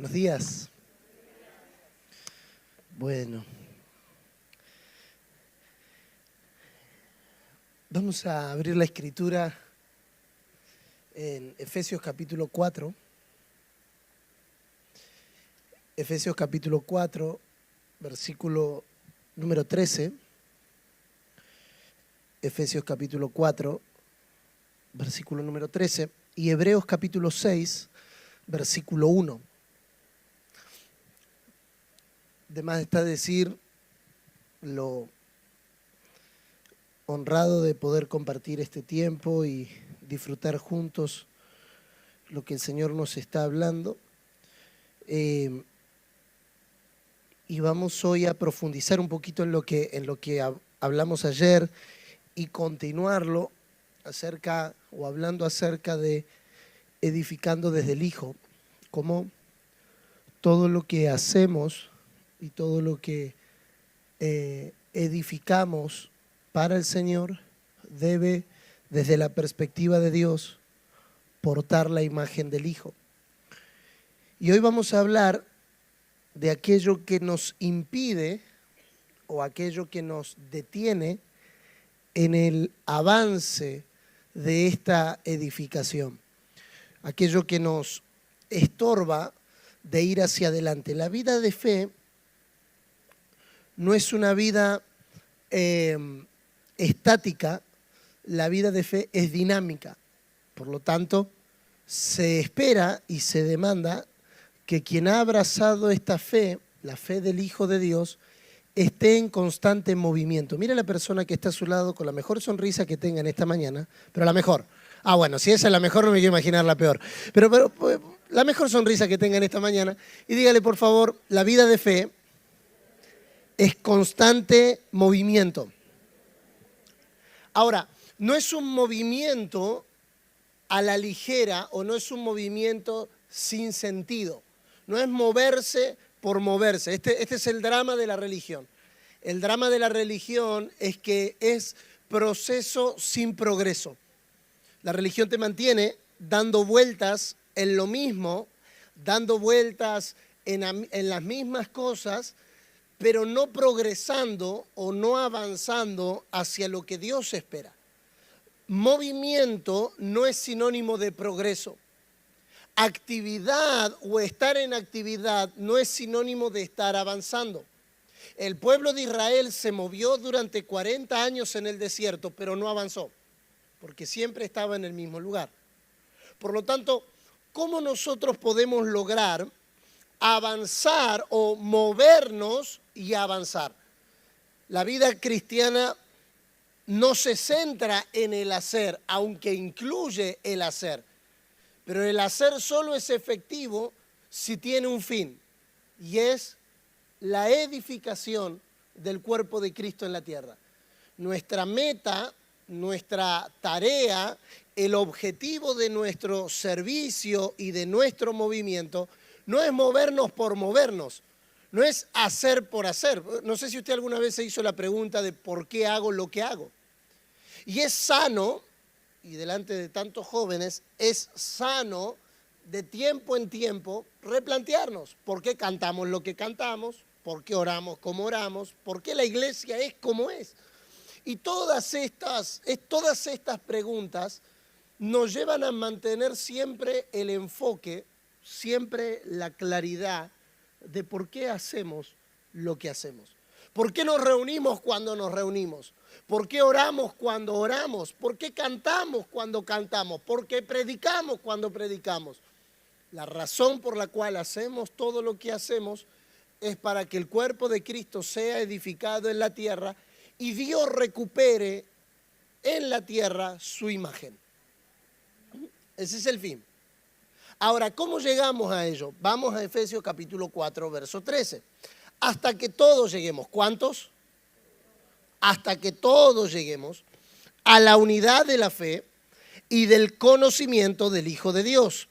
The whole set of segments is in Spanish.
Buenos días. Bueno, vamos a abrir la escritura en Efesios capítulo 4. Efesios capítulo 4, versículo número 13. Efesios capítulo 4, versículo número 13. Y Hebreos capítulo 6, versículo 1. De más está decir lo honrado de poder compartir este tiempo y disfrutar juntos lo que el Señor nos está hablando. Y vamos hoy a profundizar un poquito en lo que hablamos ayer y continuarlo hablando acerca de edificando desde el Hijo, como todo lo que hacemos y todo lo que edificamos para el Señor debe, desde la perspectiva de Dios, portar la imagen del Hijo. Y hoy vamos a hablar de aquello que nos impide o aquello que nos detiene en el avance de esta edificación. Aquello que nos estorba de ir hacia adelante. La vida de fe no es una vida estática, la vida de fe es dinámica. Por lo tanto, se espera y se demanda que quien ha abrazado esta fe, la fe del Hijo de Dios, esté en constante movimiento. Mira a la persona que está a su lado con la mejor sonrisa que tenga en esta mañana, pero la mejor. Bueno, si esa es la mejor, no me quiero imaginar la peor. Pero la mejor sonrisa que tenga en esta mañana y dígale, por favor, la vida de fe es constante movimiento. Ahora, no es un movimiento a la ligera o no es un movimiento sin sentido. No es moverse por moverse. Este es el drama de la religión. El drama de la religión es que es proceso sin progreso. La religión te mantiene dando vueltas en lo mismo, dando vueltas en las mismas cosas, pero no progresando o no avanzando hacia lo que Dios espera. Movimiento no es sinónimo de progreso. Actividad o estar en actividad no es sinónimo de estar avanzando. El pueblo de Israel se movió durante 40 años en el desierto, pero no avanzó, porque siempre estaba en el mismo lugar. Por lo tanto, ¿cómo nosotros podemos lograr avanzar o movernos y avanzar? La vida cristiana no se centra en el hacer, aunque incluye el hacer. Pero el hacer solo es efectivo si tiene un fin, y es la edificación del cuerpo de Cristo en la tierra. Nuestra meta, nuestra tarea, el objetivo de nuestro servicio y de nuestro movimiento no es movernos por movernos, no es hacer por hacer. No sé si usted alguna vez se hizo la pregunta de por qué hago lo que hago. Y es sano, y delante de tantos jóvenes, es sano de tiempo en tiempo replantearnos por qué cantamos lo que cantamos, por qué oramos como oramos, por qué la iglesia es como es. Y todas estas preguntas nos llevan a mantener siempre el enfoque, siempre la claridad de por qué hacemos lo que hacemos. ¿Por qué nos reunimos cuando nos reunimos? ¿Por qué oramos cuando oramos? ¿Por qué cantamos cuando cantamos? ¿Por qué predicamos cuando predicamos? La razón por la cual hacemos todo lo que hacemos es para que el cuerpo de Cristo sea edificado en la tierra y Dios recupere en la tierra su imagen. Ese es el fin. Ahora, ¿cómo llegamos a ello? Vamos a Efesios capítulo 4, verso 13. Hasta que todos lleguemos. ¿Cuántos? Hasta que todos lleguemos a la unidad de la fe y del conocimiento del Hijo de Dios.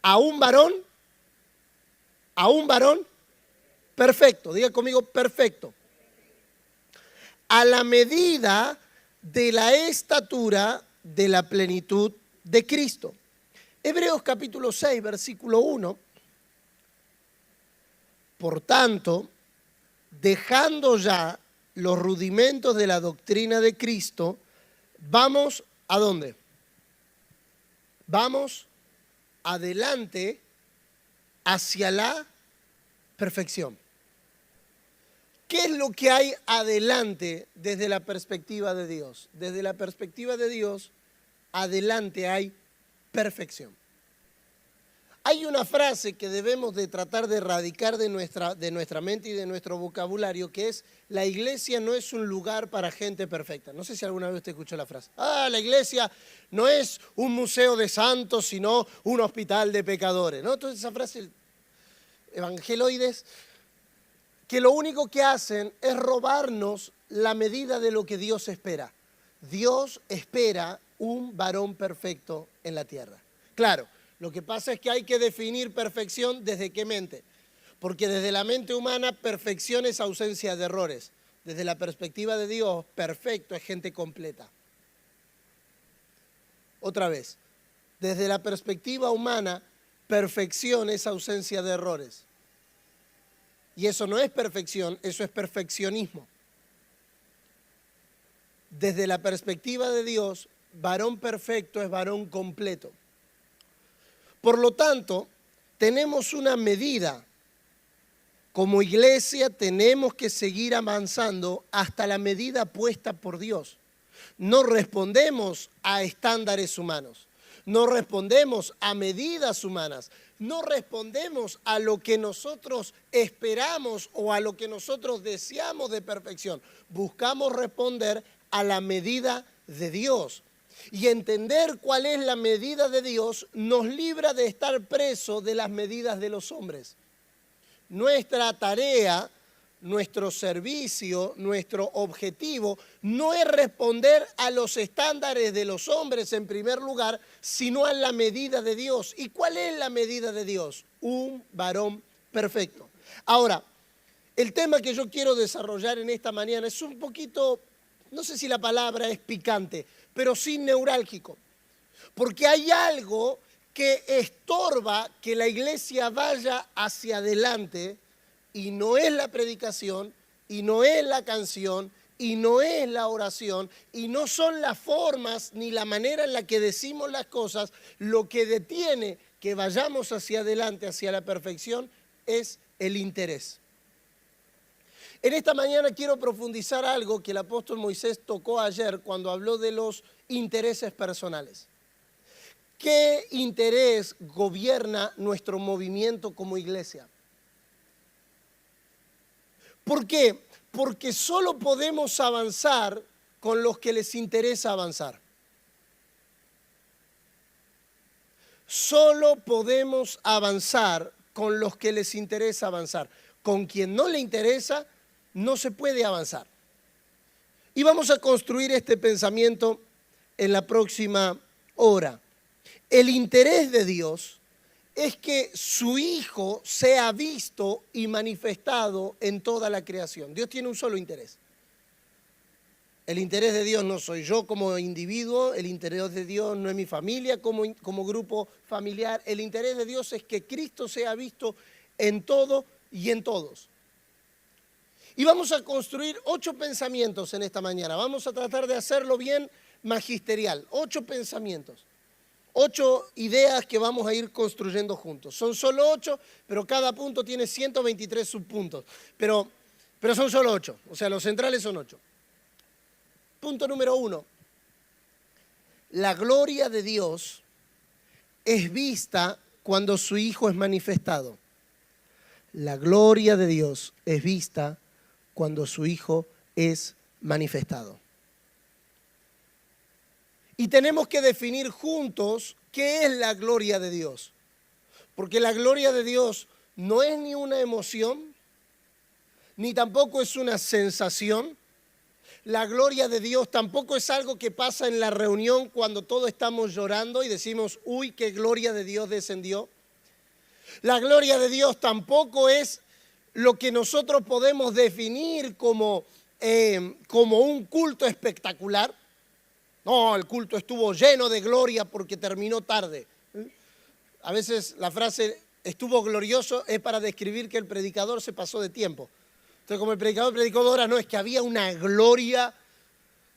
A un varón perfecto. Diga conmigo, perfecto. A la medida de la estatura de la plenitud de Cristo. Hebreos capítulo 6, versículo 1 Por tanto, dejando ya los rudimentos de la doctrina de Cristo, vamos ¿a dónde? Vamos adelante hacia la perfección. ¿Qué es lo que hay adelante desde la perspectiva de Dios? Desde la perspectiva de Dios, adelante hay perfección. Hay una frase que debemos de tratar de erradicar de nuestra mente y de nuestro vocabulario, que es: la iglesia no es un lugar para gente perfecta. No sé si alguna vez usted escuchó la frase. La iglesia no es un museo de santos, sino un hospital de pecadores, ¿no? Entonces esa frase, evangeloides, que lo único que hacen es robarnos la medida de lo que Dios espera. Dios espera un varón perfecto en la tierra. Claro, lo que pasa es que hay que definir perfección desde qué mente. Porque desde la mente humana, perfección es ausencia de errores. Desde la perspectiva de Dios, perfecto es gente completa. Otra vez, desde la perspectiva humana, perfección es ausencia de errores. Y eso no es perfección, eso es perfeccionismo. Desde la perspectiva de Dios, varón perfecto es varón completo. Por lo tanto, tenemos una medida. Como iglesia tenemos que seguir avanzando hasta la medida puesta por Dios. No respondemos a estándares humanos, no respondemos a medidas humanas, no respondemos a lo que nosotros esperamos o a lo que nosotros deseamos de perfección. Buscamos responder a la medida de Dios. Y entender cuál es la medida de Dios nos libra de estar presos de las medidas de los hombres. Nuestra tarea, nuestro servicio, nuestro objetivo no es responder a los estándares de los hombres en primer lugar, sino a la medida de Dios. ¿Y cuál es la medida de Dios? Un varón perfecto. Ahora, el tema que yo quiero desarrollar en esta mañana es un poquito, no sé si la palabra es picante, pero sí neurálgico. Porque hay algo que estorba que la iglesia vaya hacia adelante, y no es la predicación, y no es la canción, y no es la oración, y no son las formas ni la manera en la que decimos las cosas. Lo que detiene que vayamos hacia adelante, hacia la perfección, es el interés. En esta mañana quiero profundizar algo que el apóstol Moisés tocó ayer cuando habló de los intereses personales. ¿Qué interés gobierna nuestro movimiento como iglesia? ¿Por qué? Porque solo podemos avanzar con los que les interesa avanzar. Solo podemos avanzar con los que les interesa avanzar. Con quien no le interesa, no se puede avanzar. Y vamos a construir este pensamiento en la próxima hora. El interés de Dios es que su Hijo sea visto y manifestado en toda la creación. Dios tiene un solo interés. El interés de Dios no soy yo como individuo, el interés de Dios no es mi familia como grupo familiar. El interés de Dios es que Cristo sea visto en todo y en todos. Y vamos a construir 8 pensamientos en esta mañana. Vamos a tratar de hacerlo bien magisterial. 8 pensamientos. 8 ideas que vamos a ir construyendo juntos. Son solo 8, pero cada punto tiene 123 subpuntos. Pero son solo 8, o sea, los centrales son 8. Punto número 1. La gloria de Dios es vista cuando su Hijo es manifestado. La gloria de Dios es vista cuando su Hijo es manifestado. Y tenemos que definir juntos qué es la gloria de Dios. Porque la gloria de Dios no es ni una emoción, ni tampoco es una sensación. La gloria de Dios tampoco es algo que pasa en la reunión cuando todos estamos llorando y decimos, uy, qué gloria de Dios descendió. La gloria de Dios tampoco es lo que nosotros podemos definir como un culto espectacular. No, el culto estuvo lleno de gloria porque terminó tarde. A veces la frase estuvo glorioso es para describir que el predicador se pasó de tiempo. Entonces, como el predicador predicó 2 horas, no, es que había una gloria.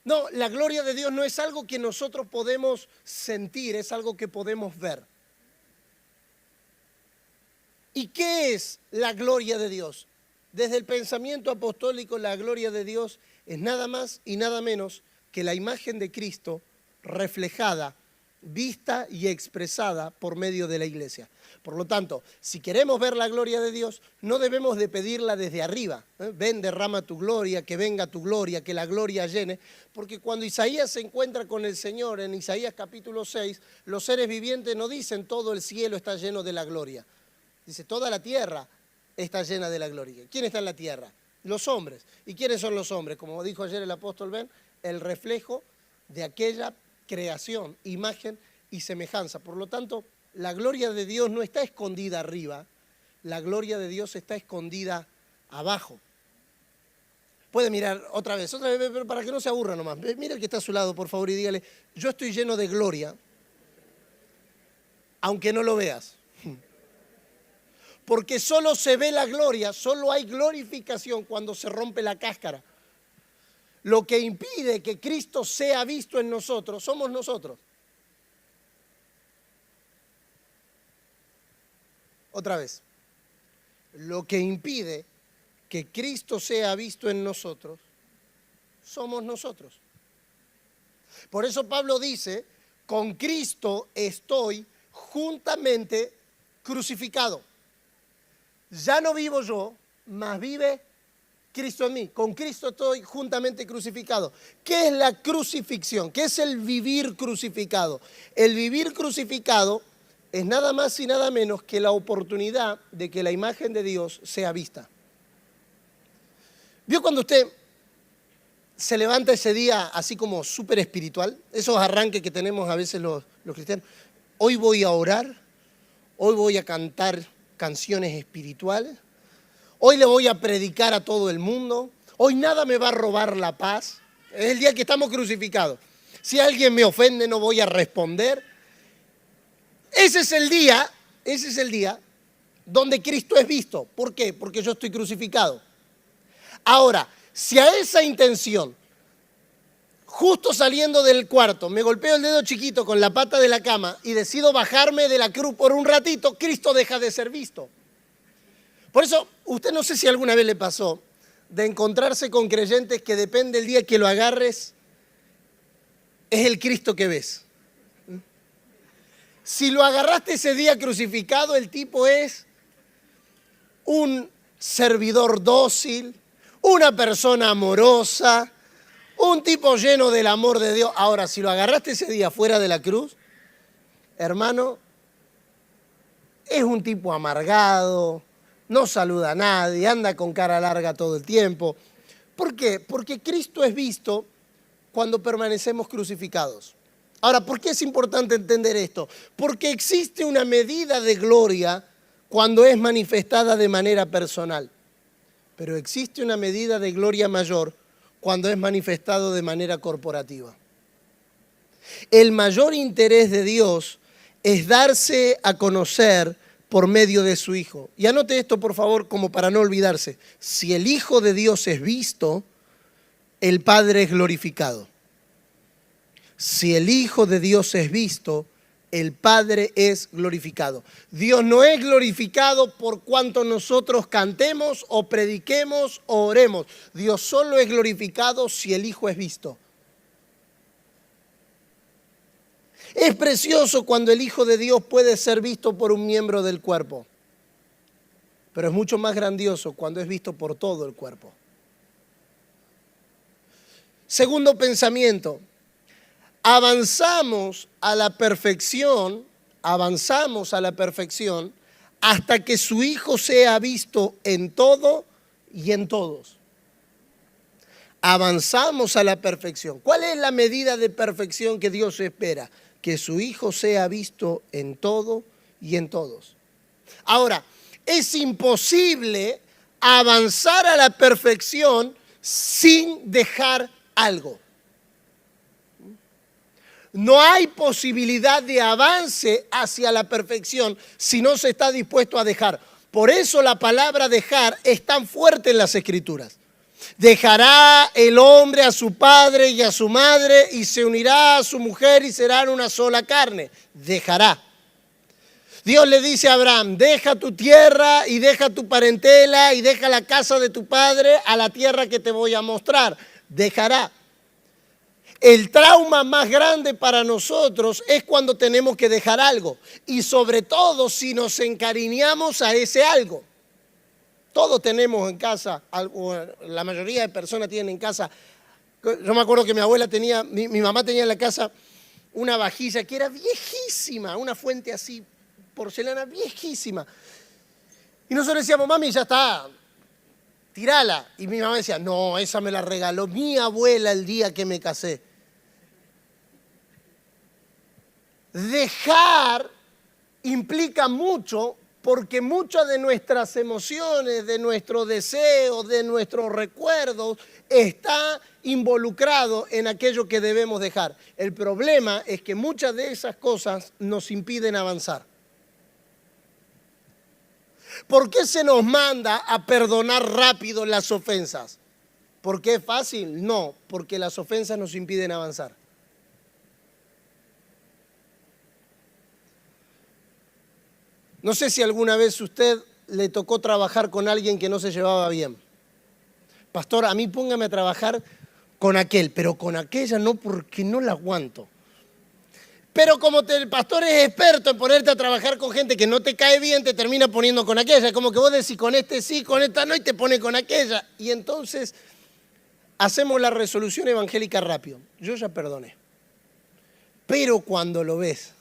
No, la gloria de Dios no es algo que nosotros podemos sentir, es algo que podemos ver. ¿Y qué es la gloria de Dios? Desde el pensamiento apostólico, la gloria de Dios es nada más y nada menos que la imagen de Cristo reflejada, vista y expresada por medio de la iglesia. Por lo tanto, si queremos ver la gloria de Dios, no debemos de pedirla desde arriba. Ven, derrama tu gloria, que venga tu gloria, que la gloria llene. Porque cuando Isaías se encuentra con el Señor, en Isaías capítulo 6, los seres vivientes no dicen todo el cielo está lleno de la gloria. Dice, toda la tierra está llena de la gloria. ¿Quién está en la tierra? Los hombres. ¿Y quiénes son los hombres? Como dijo ayer el apóstol Ben, el reflejo de aquella creación, imagen y semejanza. Por lo tanto, la gloria de Dios no está escondida arriba, la gloria de Dios está escondida abajo. Puede mirar otra vez, pero para que no se aburra nomás. Mira el que está a su lado, por favor, y dígale, yo estoy lleno de gloria, aunque no lo veas. Porque solo se ve la gloria, solo hay glorificación cuando se rompe la cáscara. Lo que impide que Cristo sea visto en nosotros, somos nosotros. Otra vez, lo que impide que Cristo sea visto en nosotros, somos nosotros. Por eso Pablo dice, con Cristo estoy juntamente crucificado. Ya no vivo yo, mas vive Cristo en mí. Con Cristo estoy juntamente crucificado. ¿Qué es la crucifixión? ¿Qué es el vivir crucificado? El vivir crucificado es nada más y nada menos que la oportunidad de que la imagen de Dios sea vista. ¿Vio cuando usted se levanta ese día así como súper espiritual? Esos arranques que tenemos a veces los cristianos. Hoy voy a orar, hoy voy a cantar canciones espirituales, hoy le voy a predicar a todo el mundo, hoy nada me va a robar la paz. Es el día que estamos crucificados. Si alguien me ofende no voy a responder. Ese es el día donde Cristo es visto. ¿Por qué? Porque yo estoy crucificado. Ahora, si a esa intención, justo saliendo del cuarto, me golpeo el dedo chiquito con la pata de la cama y decido bajarme de la cruz por un ratito, Cristo deja de ser visto. Por eso, usted no sé si alguna vez le pasó de encontrarse con creyentes que depende del día que lo agarres, es el Cristo que ves. Si lo agarraste ese día crucificado, el tipo es un servidor dócil, una persona amorosa, un tipo lleno del amor de Dios. Ahora, si lo agarraste ese día fuera de la cruz, hermano, es un tipo amargado, no saluda a nadie, anda con cara larga todo el tiempo. ¿Por qué? Porque Cristo es visto cuando permanecemos crucificados. Ahora, ¿por qué es importante entender esto? Porque existe una medida de gloria cuando es manifestada de manera personal, pero existe una medida de gloria mayor cuando es manifestado de manera corporativa. El mayor interés de Dios es darse a conocer por medio de su Hijo. Y anote esto, por favor, como para no olvidarse. Si el Hijo de Dios es visto, el Padre es glorificado. Si el Hijo de Dios es visto, el Padre es glorificado. Dios no es glorificado por cuanto nosotros cantemos o prediquemos o oremos. Dios solo es glorificado si el Hijo es visto. Es precioso cuando el Hijo de Dios puede ser visto por un miembro del cuerpo, pero es mucho más grandioso cuando es visto por todo el cuerpo. Segundo pensamiento. Avanzamos a la perfección hasta que su Hijo sea visto en todo y en todos. Avanzamos a la perfección. ¿Cuál es la medida de perfección que Dios espera? Que su Hijo sea visto en todo y en todos. Ahora, es imposible avanzar a la perfección sin dejar algo. No hay posibilidad de avance hacia la perfección si no se está dispuesto a dejar. Por eso la palabra dejar es tan fuerte en las Escrituras. Dejará el hombre a su padre y a su madre y se unirá a su mujer y serán una sola carne. Dejará. Dios le dice a Abraham, deja tu tierra y deja tu parentela y deja la casa de tu padre a la tierra que te voy a mostrar. Dejará. El trauma más grande para nosotros es cuando tenemos que dejar algo. Y sobre todo si nos encariñamos a ese algo. Todos tenemos en casa, la mayoría de personas tienen en casa. Yo me acuerdo que mi abuela tenía, mi mamá tenía en la casa una vajilla que era viejísima, una fuente así, porcelana viejísima. Y nosotros decíamos, mami, ya está, tirala. Y mi mamá decía, no, esa me la regaló mi abuela el día que me casé. Dejar implica mucho porque muchas de nuestras emociones, de nuestros deseos, de nuestros recuerdos, está involucrado en aquello que debemos dejar. El problema es que muchas de esas cosas nos impiden avanzar. ¿Por qué se nos manda a perdonar rápido las ofensas? ¿Por qué es fácil? No, porque las ofensas nos impiden avanzar. No sé si alguna vez usted le tocó trabajar con alguien que no se llevaba bien. Pastor, a mí póngame a trabajar con aquel, pero con aquella no, porque no la aguanto. Pero como el pastor es experto en ponerte a trabajar con gente que no te cae bien, te termina poniendo con aquella. Como que vos decís, con este sí, con esta no, y te pone con aquella. Y entonces hacemos la resolución evangélica rápido. Yo ya perdoné. Pero cuando lo ves,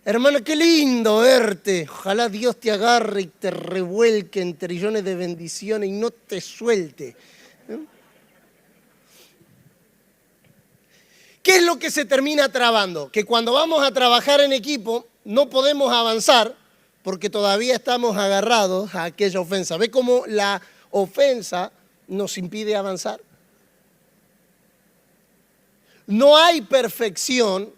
hermano, qué lindo verte. Ojalá Dios te agarre y te revuelque en trillones de bendiciones y no te suelte. ¿Qué es lo que se termina trabando? Que cuando vamos a trabajar en equipo no podemos avanzar porque todavía estamos agarrados a aquella ofensa. ¿Ve cómo la ofensa nos impide avanzar? No hay perfección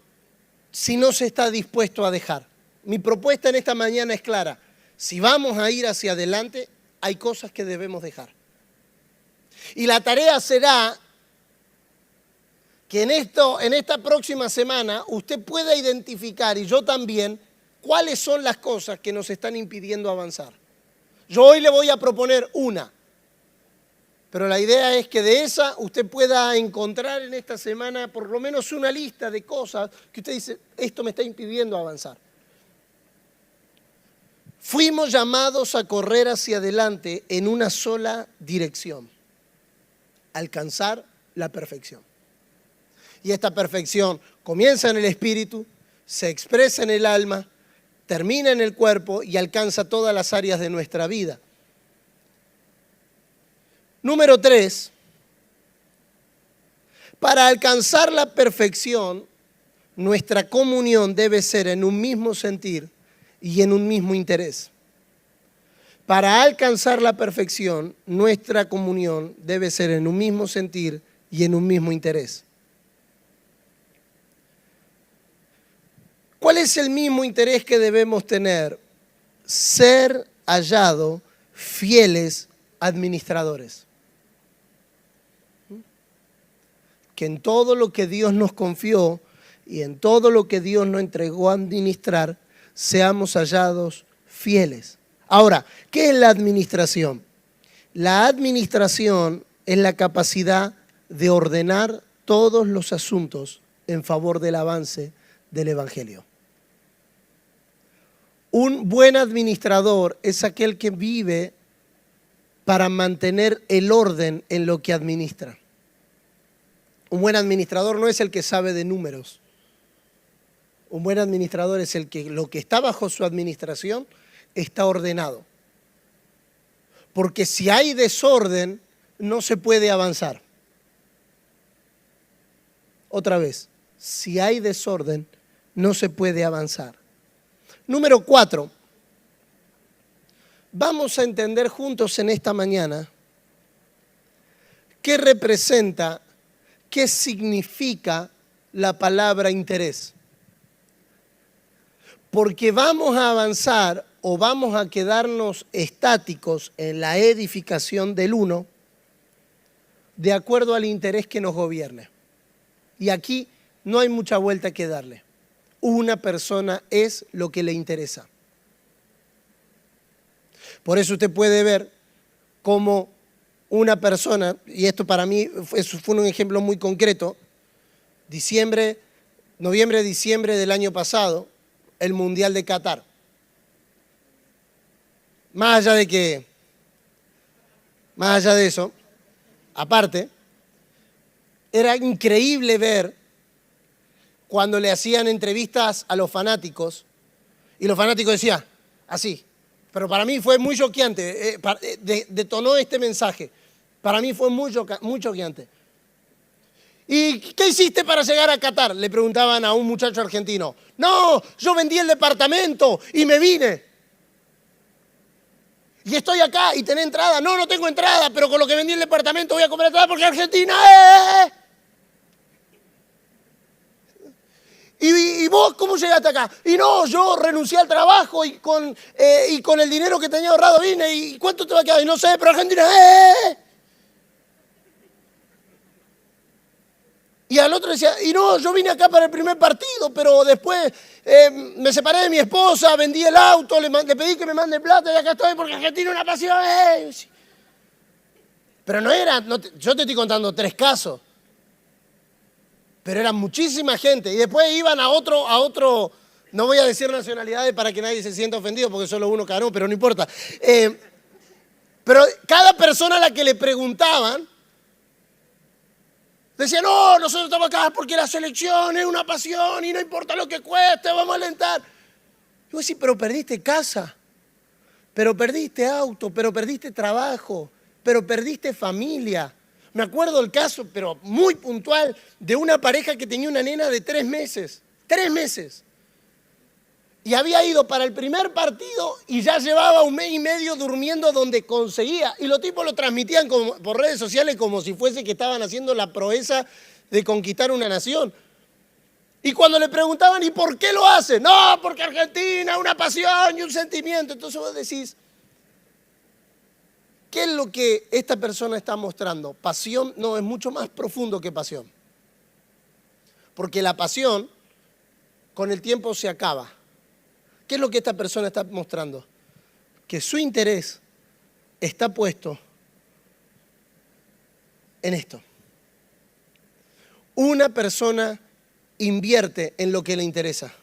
si no se está dispuesto a dejar. Mi propuesta en esta mañana es clara. Si vamos a ir hacia adelante, hay cosas que debemos dejar. Y la tarea será que en esta próxima semana usted pueda identificar, y yo también, cuáles son las cosas que nos están impidiendo avanzar. Yo hoy le voy a proponer una, pero la idea es que de esa usted pueda encontrar en esta semana por lo menos una lista de cosas que usted dice, esto me está impidiendo avanzar. Fuimos llamados a correr hacia adelante en una sola dirección, alcanzar la perfección. Y esta perfección comienza en el espíritu, se expresa en el alma, termina en el cuerpo y alcanza todas las áreas de nuestra vida. Número 3, para alcanzar la perfección, nuestra comunión debe ser en un mismo sentir y en un mismo interés. Para alcanzar la perfección, nuestra comunión debe ser en un mismo sentir y en un mismo interés. ¿Cuál es el mismo interés que debemos tener? Ser hallado fieles administradores. Que en todo lo que Dios nos confió y en todo lo que Dios nos entregó a administrar, seamos hallados fieles. Ahora, ¿qué es la administración? La administración es la capacidad de ordenar todos los asuntos en favor del avance del Evangelio. Un buen administrador es aquel que vive para mantener el orden en lo que administra. Un buen administrador no es el que sabe de números. Un buen administrador es el que lo que está bajo su administración está ordenado. Porque si hay desorden, no se puede avanzar. Otra vez, si hay desorden, no se puede avanzar. Número 4, vamos a entender juntos en esta mañana qué representa, qué significa la palabra interés. Porque vamos a avanzar o vamos a quedarnos estáticos en la edificación del uno de acuerdo al interés que nos gobierne. Y aquí no hay mucha vuelta que darle. Una persona es lo que le interesa. Por eso usted puede ver cómo una persona, y esto para mí fue un ejemplo muy concreto, noviembre, diciembre del año pasado, el Mundial de Qatar. Más allá de eso, aparte, era increíble ver cuando le hacían entrevistas a los fanáticos y los fanáticos decían así. Pero para mí fue muy choqueante, detonó este mensaje. Para mí fue muy choqueante. ¿Y qué hiciste para llegar a Qatar? Le preguntaban a un muchacho argentino. No, yo vendí el departamento y me vine. Y estoy acá y tenés entrada. No, no tengo entrada, pero con lo que vendí el departamento voy a comprar entrada porque Argentina es. ¿Y vos cómo llegaste acá? Y no, yo renuncié al trabajo y con el dinero que tenía ahorrado vine. ¿Y cuánto te va a quedar? Y no sé, pero Argentina es. Y al otro decía, y no, yo vine acá para el primer partido, pero después me separé de mi esposa, vendí el auto, le pedí que me mande plata y acá estoy porque Argentina es una pasión. Pero yo te estoy contando 3 casos. Pero era muchísima gente. Y después iban a otro, no voy a decir nacionalidades para que nadie se sienta ofendido porque solo uno ganó, pero no importa. Pero cada persona a la que le preguntaban, decía, no, nosotros estamos acá porque la selección es una pasión y no importa lo que cueste, vamos a alentar. Yo decía, pero perdiste casa, pero perdiste auto, pero perdiste trabajo, pero perdiste familia. Me acuerdo el caso, pero muy puntual, de una pareja que tenía una nena de 3 meses. 3 meses. Y había ido para el primer partido y ya llevaba 1 mes y medio durmiendo donde conseguía. Y los tipos lo transmitían por redes sociales como si fuese que estaban haciendo la proeza de conquistar una nación. Y cuando le preguntaban, ¿y por qué lo hace? No, porque Argentina es una pasión y un sentimiento. Entonces vos decís, ¿qué es lo que esta persona está mostrando? Pasión no, es mucho más profundo que pasión. Porque la pasión con el tiempo se acaba. ¿Qué es lo que esta persona está mostrando? Que su interés está puesto en esto. Una persona invierte en lo que le interesa.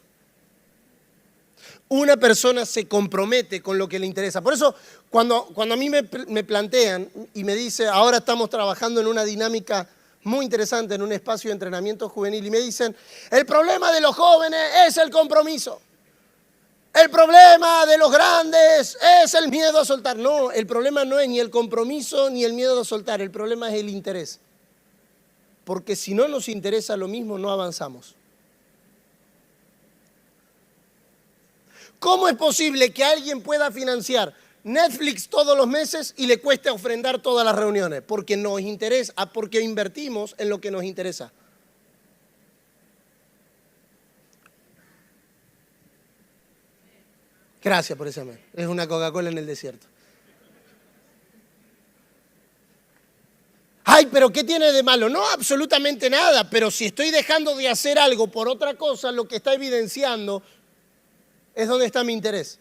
Una persona se compromete con lo que le interesa. Por eso, cuando a mí me plantean y me dice, ahora estamos trabajando en una dinámica muy interesante, en un espacio de entrenamiento juvenil, y me dicen, el problema de los jóvenes es el compromiso. El problema de los grandes es el miedo a soltar. No, el problema no es ni el compromiso ni el miedo a soltar, el problema es el interés. Porque si no nos interesa lo mismo, no avanzamos. ¿Cómo es posible que alguien pueda financiar Netflix todos los meses y le cueste ofrendar todas las reuniones? Porque nos interesa, porque invertimos en lo que nos interesa. Gracias por ese amén. Es una Coca-Cola en el desierto. Ay, pero ¿qué tiene de malo? No, absolutamente nada. Pero si estoy dejando de hacer algo por otra cosa, lo que está evidenciando es donde está mi interés.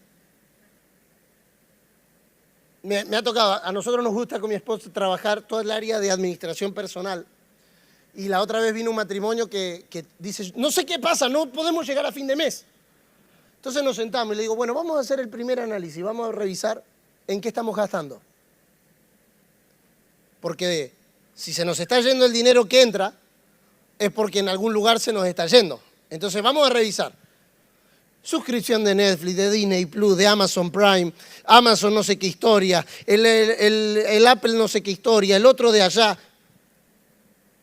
Me ha tocado, a nosotros nos gusta con mi esposa trabajar todo el área de administración personal. Y la otra vez vino un matrimonio que dice, no sé qué pasa, no podemos llegar a fin de mes. Entonces nos sentamos y le digo, bueno, vamos a hacer el primer análisis, vamos a revisar en qué estamos gastando. Porque si se nos está yendo el dinero que entra, es porque en algún lugar se nos está yendo. Entonces vamos a revisar. Suscripción de Netflix, de Disney Plus, de Amazon Prime, Amazon no sé qué historia, el Apple no sé qué historia, el otro de allá.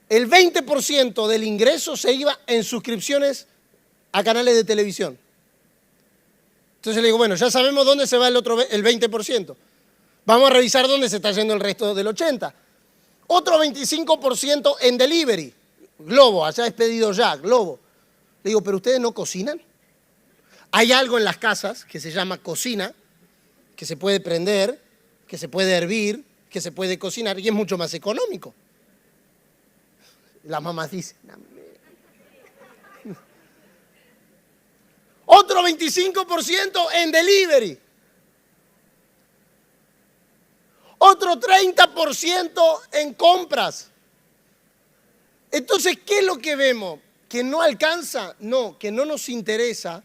El 20% del ingreso se iba en suscripciones a canales de televisión. Entonces le digo, bueno, ya sabemos dónde se va el 20%. Vamos a revisar dónde se está yendo el resto del 80%. Otro 25% en delivery. Globo, allá es pedido ya, Globo. Le digo, ¿pero ustedes no cocinan? Hay algo en las casas que se llama cocina, que se puede prender, que se puede hervir, que se puede cocinar y es mucho más económico. Las mamás dicen, otro 25% en delivery. Otro 30% en compras. Entonces, ¿qué es lo que vemos? ¿Que no alcanza? No, que no nos interesa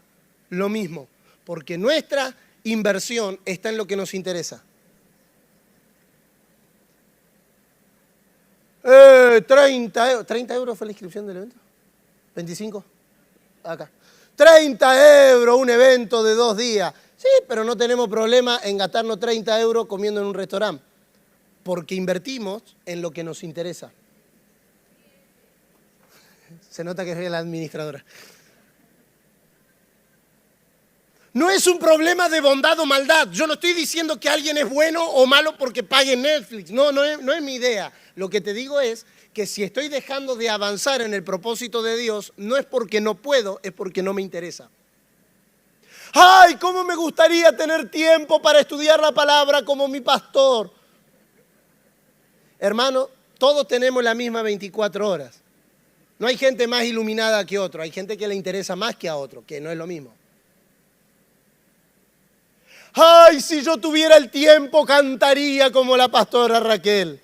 lo mismo. Porque nuestra inversión está en lo que nos interesa. 30 euros fue la inscripción del evento. 25. Acá. 30 euros, un evento de 2 días. Sí, pero no tenemos problema en gastarnos 30 euros comiendo en un restaurante. Porque invertimos en lo que nos interesa. Se nota que es la administradora. No es un problema de bondad o maldad. Yo no estoy diciendo que alguien es bueno o malo porque pague Netflix. No es mi idea. Lo que te digo es que si estoy dejando de avanzar en el propósito de Dios, no es porque no puedo, es porque no me interesa. ¡Ay, cómo me gustaría tener tiempo para estudiar la palabra como mi pastor! Hermano, todos tenemos las mismas 24 horas. No hay gente más iluminada que otro, hay gente que le interesa más que a otro, que no es lo mismo. ¡Ay, si yo tuviera el tiempo, cantaría como la pastora Raquel!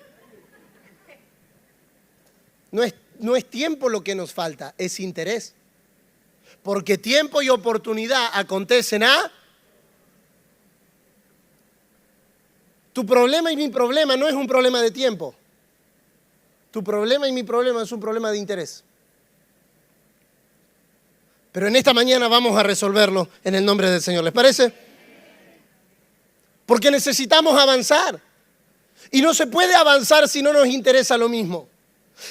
No es tiempo lo que nos falta, es interés. Porque tiempo y oportunidad acontecen a... Tu problema y mi problema no es un problema de tiempo. Tu problema y mi problema es un problema de interés. Pero en esta mañana vamos a resolverlo en el nombre del Señor. ¿Les parece? Porque necesitamos avanzar. Y no se puede avanzar si no nos interesa lo mismo.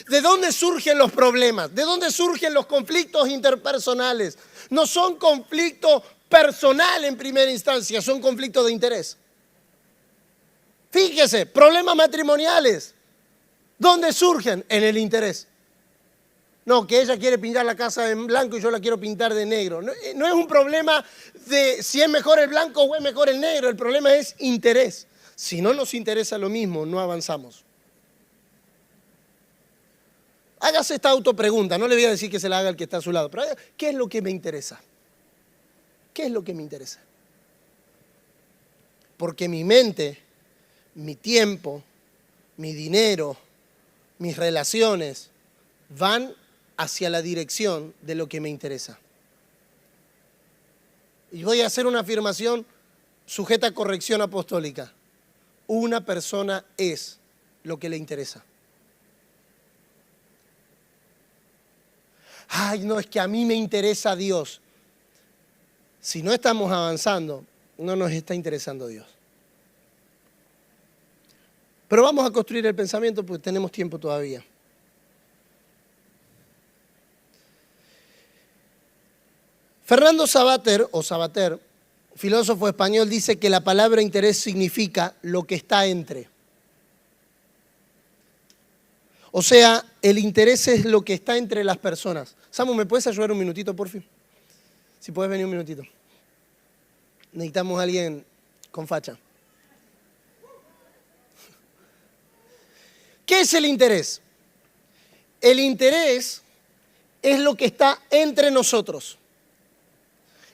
¿De dónde surgen los problemas? ¿De dónde surgen los conflictos interpersonales? No son conflictos personales en primera instancia, son conflictos de interés. Fíjese, problemas matrimoniales. ¿Dónde surgen? En el interés. No, que ella quiere pintar la casa en blanco y yo la quiero pintar de negro. No es un problema de si es mejor el blanco o es mejor el negro. El problema es interés. Si no nos interesa lo mismo, no avanzamos. Hágase esta autopregunta. No le voy a decir que se la haga el que está a su lado. Pero ¿qué es lo que me interesa? ¿Qué es lo que me interesa? Porque mi mente, mi tiempo, mi dinero, mis relaciones van hacia la dirección de lo que me interesa. Y voy a hacer una afirmación sujeta a corrección apostólica. Una persona es lo que le interesa. Ay, no, es que a mí me interesa Dios. Si no estamos avanzando, no nos está interesando Dios. Pero vamos a construir el pensamiento porque tenemos tiempo todavía. Fernando Savater, filósofo español, dice que la palabra interés significa lo que está entre. O sea, el interés es lo que está entre las personas. Samu, ¿me puedes ayudar un minutito, por fin? Si puedes venir un minutito. Necesitamos a alguien con facha. ¿Qué es el interés? El interés es lo que está entre nosotros.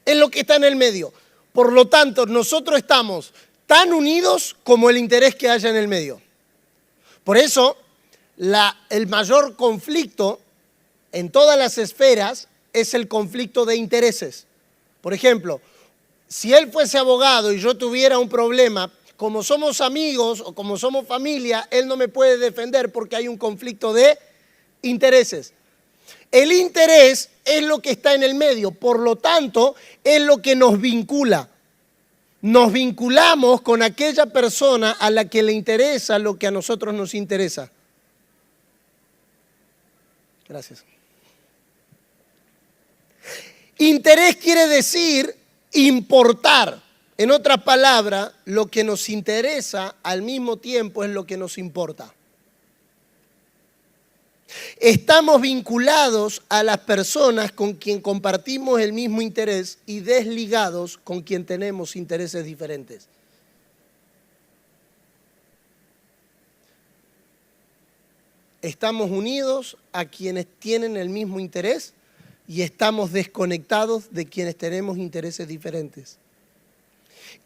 Es lo que está en el medio. Por lo tanto, nosotros estamos tan unidos como el interés que haya en el medio. Por eso, el mayor conflicto en todas las esferas es el conflicto de intereses. Por ejemplo, si él fuese abogado y yo tuviera un problema, como somos amigos o como somos familia, él no me puede defender porque hay un conflicto de intereses. El interés es lo que está en el medio, por lo tanto, es lo que nos vincula. Nos vinculamos con aquella persona a la que le interesa lo que a nosotros nos interesa. Gracias. Interés quiere decir importar. En otras palabras, lo que nos interesa al mismo tiempo es lo que nos importa. Estamos vinculados a las personas con quien compartimos el mismo interés y desligados con quien tenemos intereses diferentes. Estamos unidos a quienes tienen el mismo interés y estamos desconectados de quienes tenemos intereses diferentes.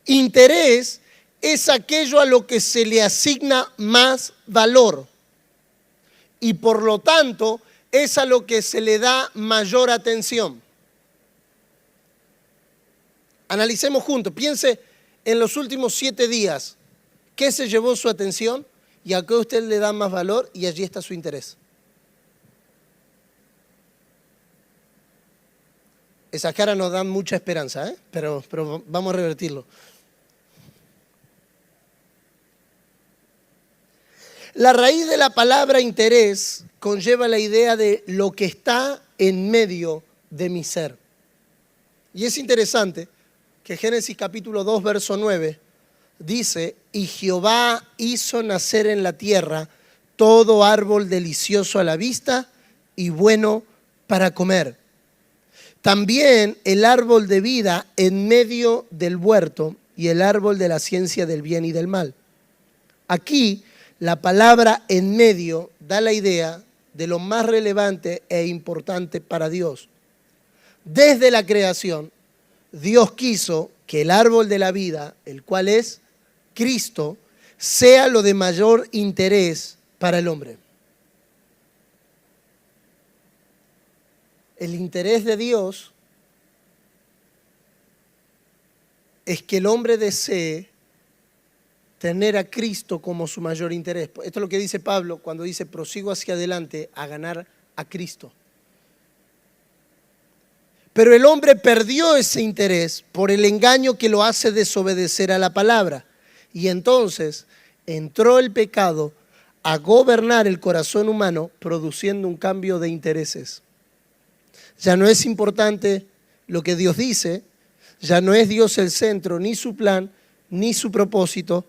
Interés es aquello a lo que se le asigna más valor y por lo tanto es a lo que se le da mayor atención. Analicemos juntos, piense en los últimos 7 días, ¿qué se llevó su atención y a qué usted le da más valor y allí está su interés? Esas caras nos dan mucha esperanza, pero vamos a revertirlo. La raíz de la palabra interés conlleva la idea de lo que está en medio de mi ser. Y es interesante que Génesis capítulo 2, verso 9, dice, y Jehová hizo nacer en la tierra todo árbol delicioso a la vista y bueno para comer. También el árbol de vida en medio del huerto y el árbol de la ciencia del bien y del mal. Aquí la palabra en medio da la idea de lo más relevante e importante para Dios. Desde la creación, Dios quiso que el árbol de la vida, el cual es Cristo, sea lo de mayor interés para el hombre. El interés de Dios es que el hombre desee tener a Cristo como su mayor interés. Esto es lo que dice Pablo cuando dice, prosigo hacia adelante a ganar a Cristo. Pero el hombre perdió ese interés por el engaño que lo hace desobedecer a la palabra. Y entonces entró el pecado a gobernar el corazón humano, produciendo un cambio de intereses. Ya no es importante lo que Dios dice, ya no es Dios el centro, ni su plan, ni su propósito.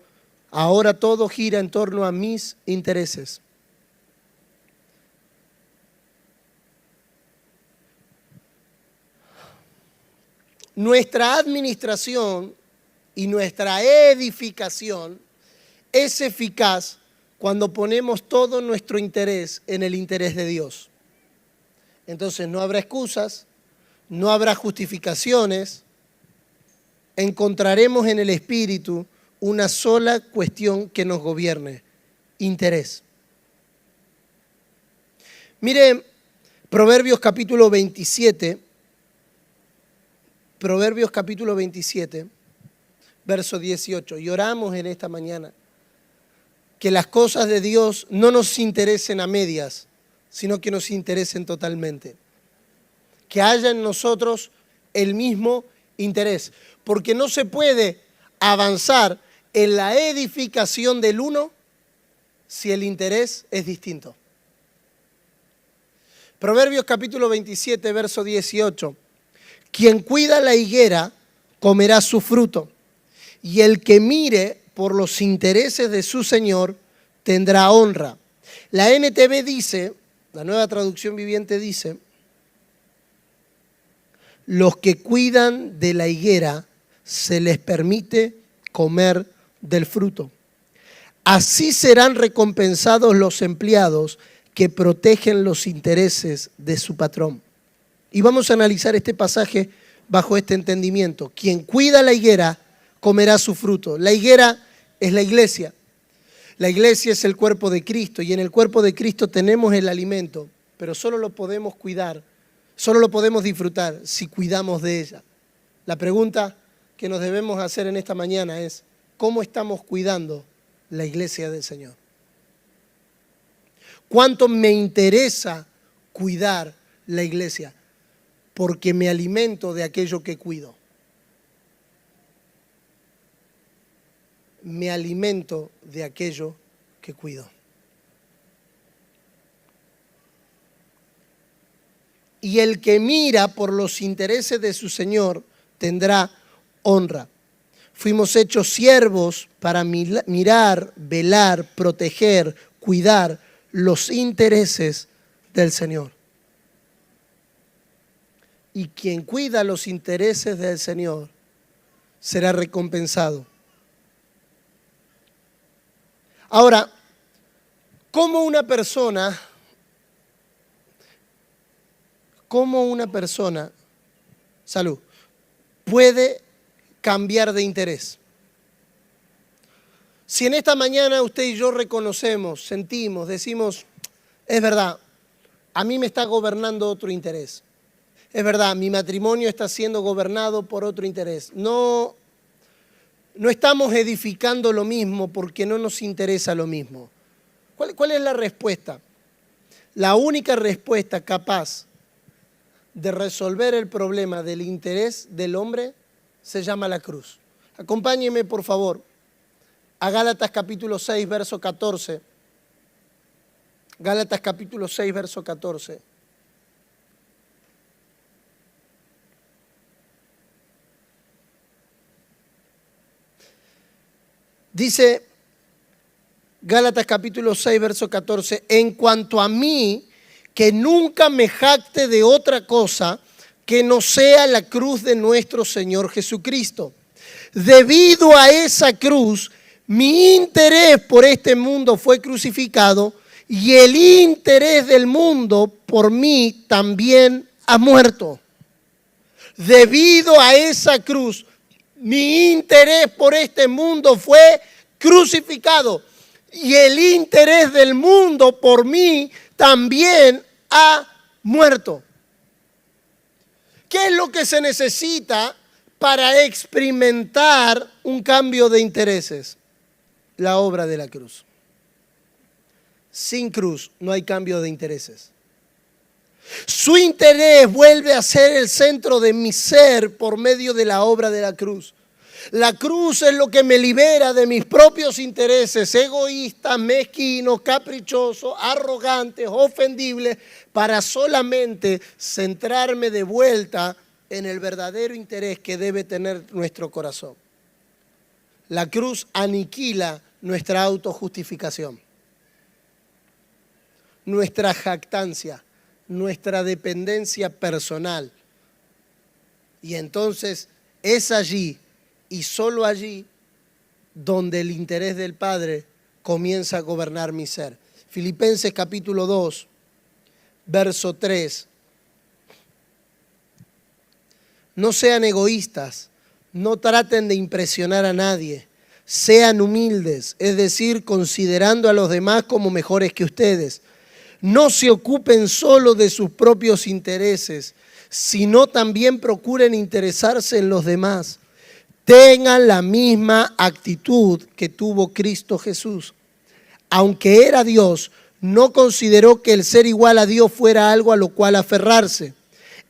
Ahora todo gira en torno a mis intereses. Nuestra administración y nuestra edificación es eficaz cuando ponemos todo nuestro interés en el interés de Dios. Entonces no habrá excusas, no habrá justificaciones, encontraremos en el Espíritu una sola cuestión que nos gobierne: interés. Mire, Proverbios capítulo 27, verso 18. Y oramos en esta mañana que las cosas de Dios no nos interesen a medias, sino que nos interesen totalmente. Que haya en nosotros el mismo interés, porque no se puede avanzar en la edificación del uno si el interés es distinto. Proverbios capítulo 27, verso 18. Quien cuida la higuera comerá su fruto, y el que mire por los intereses de su Señor tendrá honra. La NTV dice, la Nueva Traducción Viviente dice, los que cuidan de la higuera se les permite comer del fruto. Así serán recompensados los empleados que protegen los intereses de su patrón. Y vamos a analizar este pasaje bajo este entendimiento. Quien cuida la higuera comerá su fruto. La higuera es la iglesia. La iglesia es el cuerpo de Cristo y en el cuerpo de Cristo tenemos el alimento, pero solo lo podemos cuidar, solo lo podemos disfrutar si cuidamos de ella. La pregunta que nos debemos hacer en esta mañana es, ¿cómo estamos cuidando la iglesia del Señor? ¿Cuánto me interesa cuidar la iglesia? Porque me alimento de aquello que cuido. Me alimento de aquello que cuido. Y el que mira por los intereses de su Señor tendrá honra. Fuimos hechos siervos para mirar, velar, proteger, cuidar los intereses del Señor. Y quien cuida los intereses del Señor será recompensado. Ahora, ¿cómo una persona, salud, puede cambiar de interés? Si en esta mañana usted y yo reconocemos, sentimos, decimos, es verdad, a mí me está gobernando otro interés. Es verdad, mi matrimonio está siendo gobernado por otro interés. No estamos edificando lo mismo porque no nos interesa lo mismo. ¿Cuál es la respuesta? La única respuesta capaz de resolver el problema del interés del hombre se llama la cruz. Acompáñeme, por favor, a Gálatas capítulo 6, verso 14. Gálatas capítulo 6, verso 14. Dice Gálatas capítulo 6, verso 14, en cuanto a mí, que nunca me jacte de otra cosa que no sea la cruz de nuestro Señor Jesucristo. Debido a esa cruz, mi interés por este mundo fue crucificado y el interés del mundo por mí también ha muerto. Debido a esa cruz, mi interés por este mundo fue crucificado y el interés del mundo por mí también ha muerto. ¿Qué es lo que se necesita para experimentar un cambio de intereses? La obra de la cruz. Sin cruz no hay cambio de intereses. Su interés vuelve a ser el centro de mi ser por medio de la obra de la cruz. La cruz es lo que me libera de mis propios intereses egoístas, mezquinos, caprichosos, arrogantes, ofendibles, para solamente centrarme de vuelta en el verdadero interés que debe tener nuestro corazón. La cruz aniquila nuestra autojustificación, nuestra jactancia, nuestra dependencia personal. Y entonces es allí y solo allí donde el interés del Padre comienza a gobernar mi ser. Filipenses capítulo 2, verso 3. No sean egoístas, no traten de impresionar a nadie, sean humildes, es decir, considerando a los demás como mejores que ustedes. No se ocupen solo de sus propios intereses, sino también procuren interesarse en los demás. Tengan la misma actitud que tuvo Cristo Jesús. Aunque era Dios, no consideró que el ser igual a Dios fuera algo a lo cual aferrarse.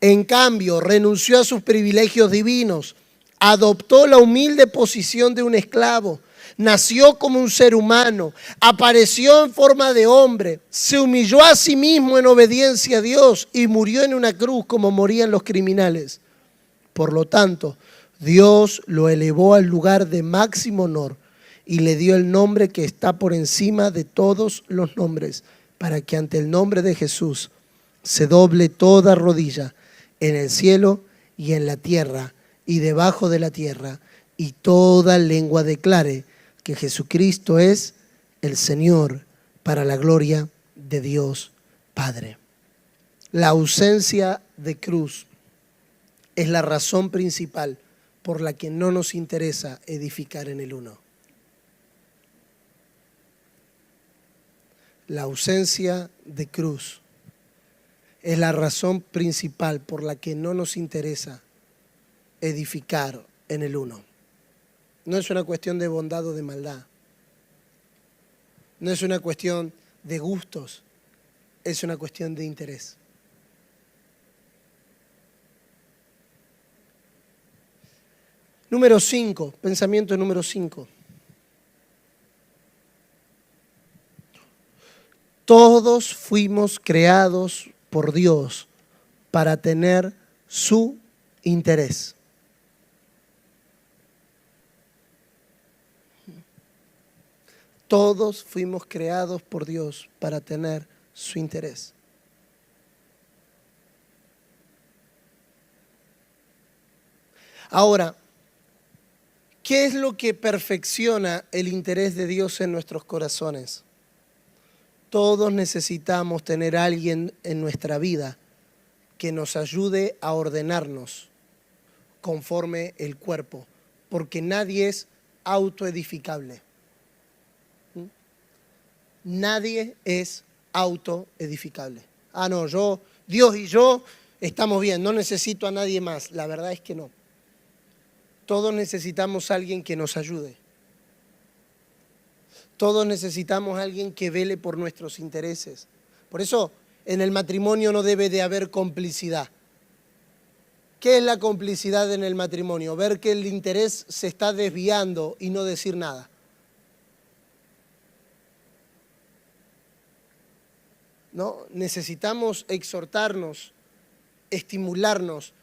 En cambio, renunció a sus privilegios divinos, adoptó la humilde posición de un esclavo, nació como un ser humano, apareció en forma de hombre, se humilló a sí mismo en obediencia a Dios y murió en una cruz como morían los criminales. Por lo tanto, Dios lo elevó al lugar de máximo honor y le dio el nombre que está por encima de todos los nombres, para que ante el nombre de Jesús se doble toda rodilla en el cielo y en la tierra y debajo de la tierra, y toda lengua declare que Jesucristo es el Señor, para la gloria de Dios Padre. La ausencia de cruz es la razón principal por la que no nos interesa edificar en el uno. La ausencia de cruz es la razón principal por la que no nos interesa edificar en el uno. No es una cuestión de bondad o de maldad. No es una cuestión de gustos. Es una cuestión de interés. Número 5, pensamiento número 5. Todos fuimos creados por Dios para tener su interés. Todos fuimos creados por Dios para tener su interés. Ahora, ¿qué es lo que perfecciona el interés de Dios en nuestros corazones? Todos necesitamos tener a alguien en nuestra vida que nos ayude a ordenarnos conforme el cuerpo, porque nadie es autoedificable. Nadie es autoedificable. No, Dios y yo estamos bien, no necesito a nadie más. La verdad es que no. Todos necesitamos a alguien que nos ayude. Todos necesitamos a alguien que vele por nuestros intereses. Por eso en el matrimonio no debe de haber complicidad. ¿Qué es la complicidad en el matrimonio? Ver que el interés se está desviando y no decir nada. ¿No? Necesitamos exhortarnos, estimularnos,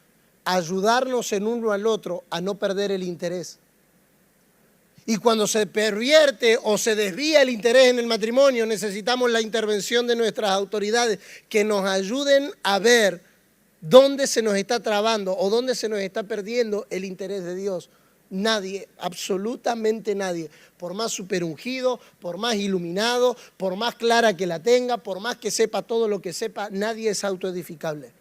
ayudarnos en uno al otro a no perder el interés. Y cuando se pervierte o se desvía el interés en el matrimonio, necesitamos la intervención de nuestras autoridades que nos ayuden a ver dónde se nos está trabando o dónde se nos está perdiendo el interés de Dios. Nadie, absolutamente nadie, por más superungido, por más iluminado, por más clara que la tenga, por más que sepa todo lo que sepa, nadie es autoedificable.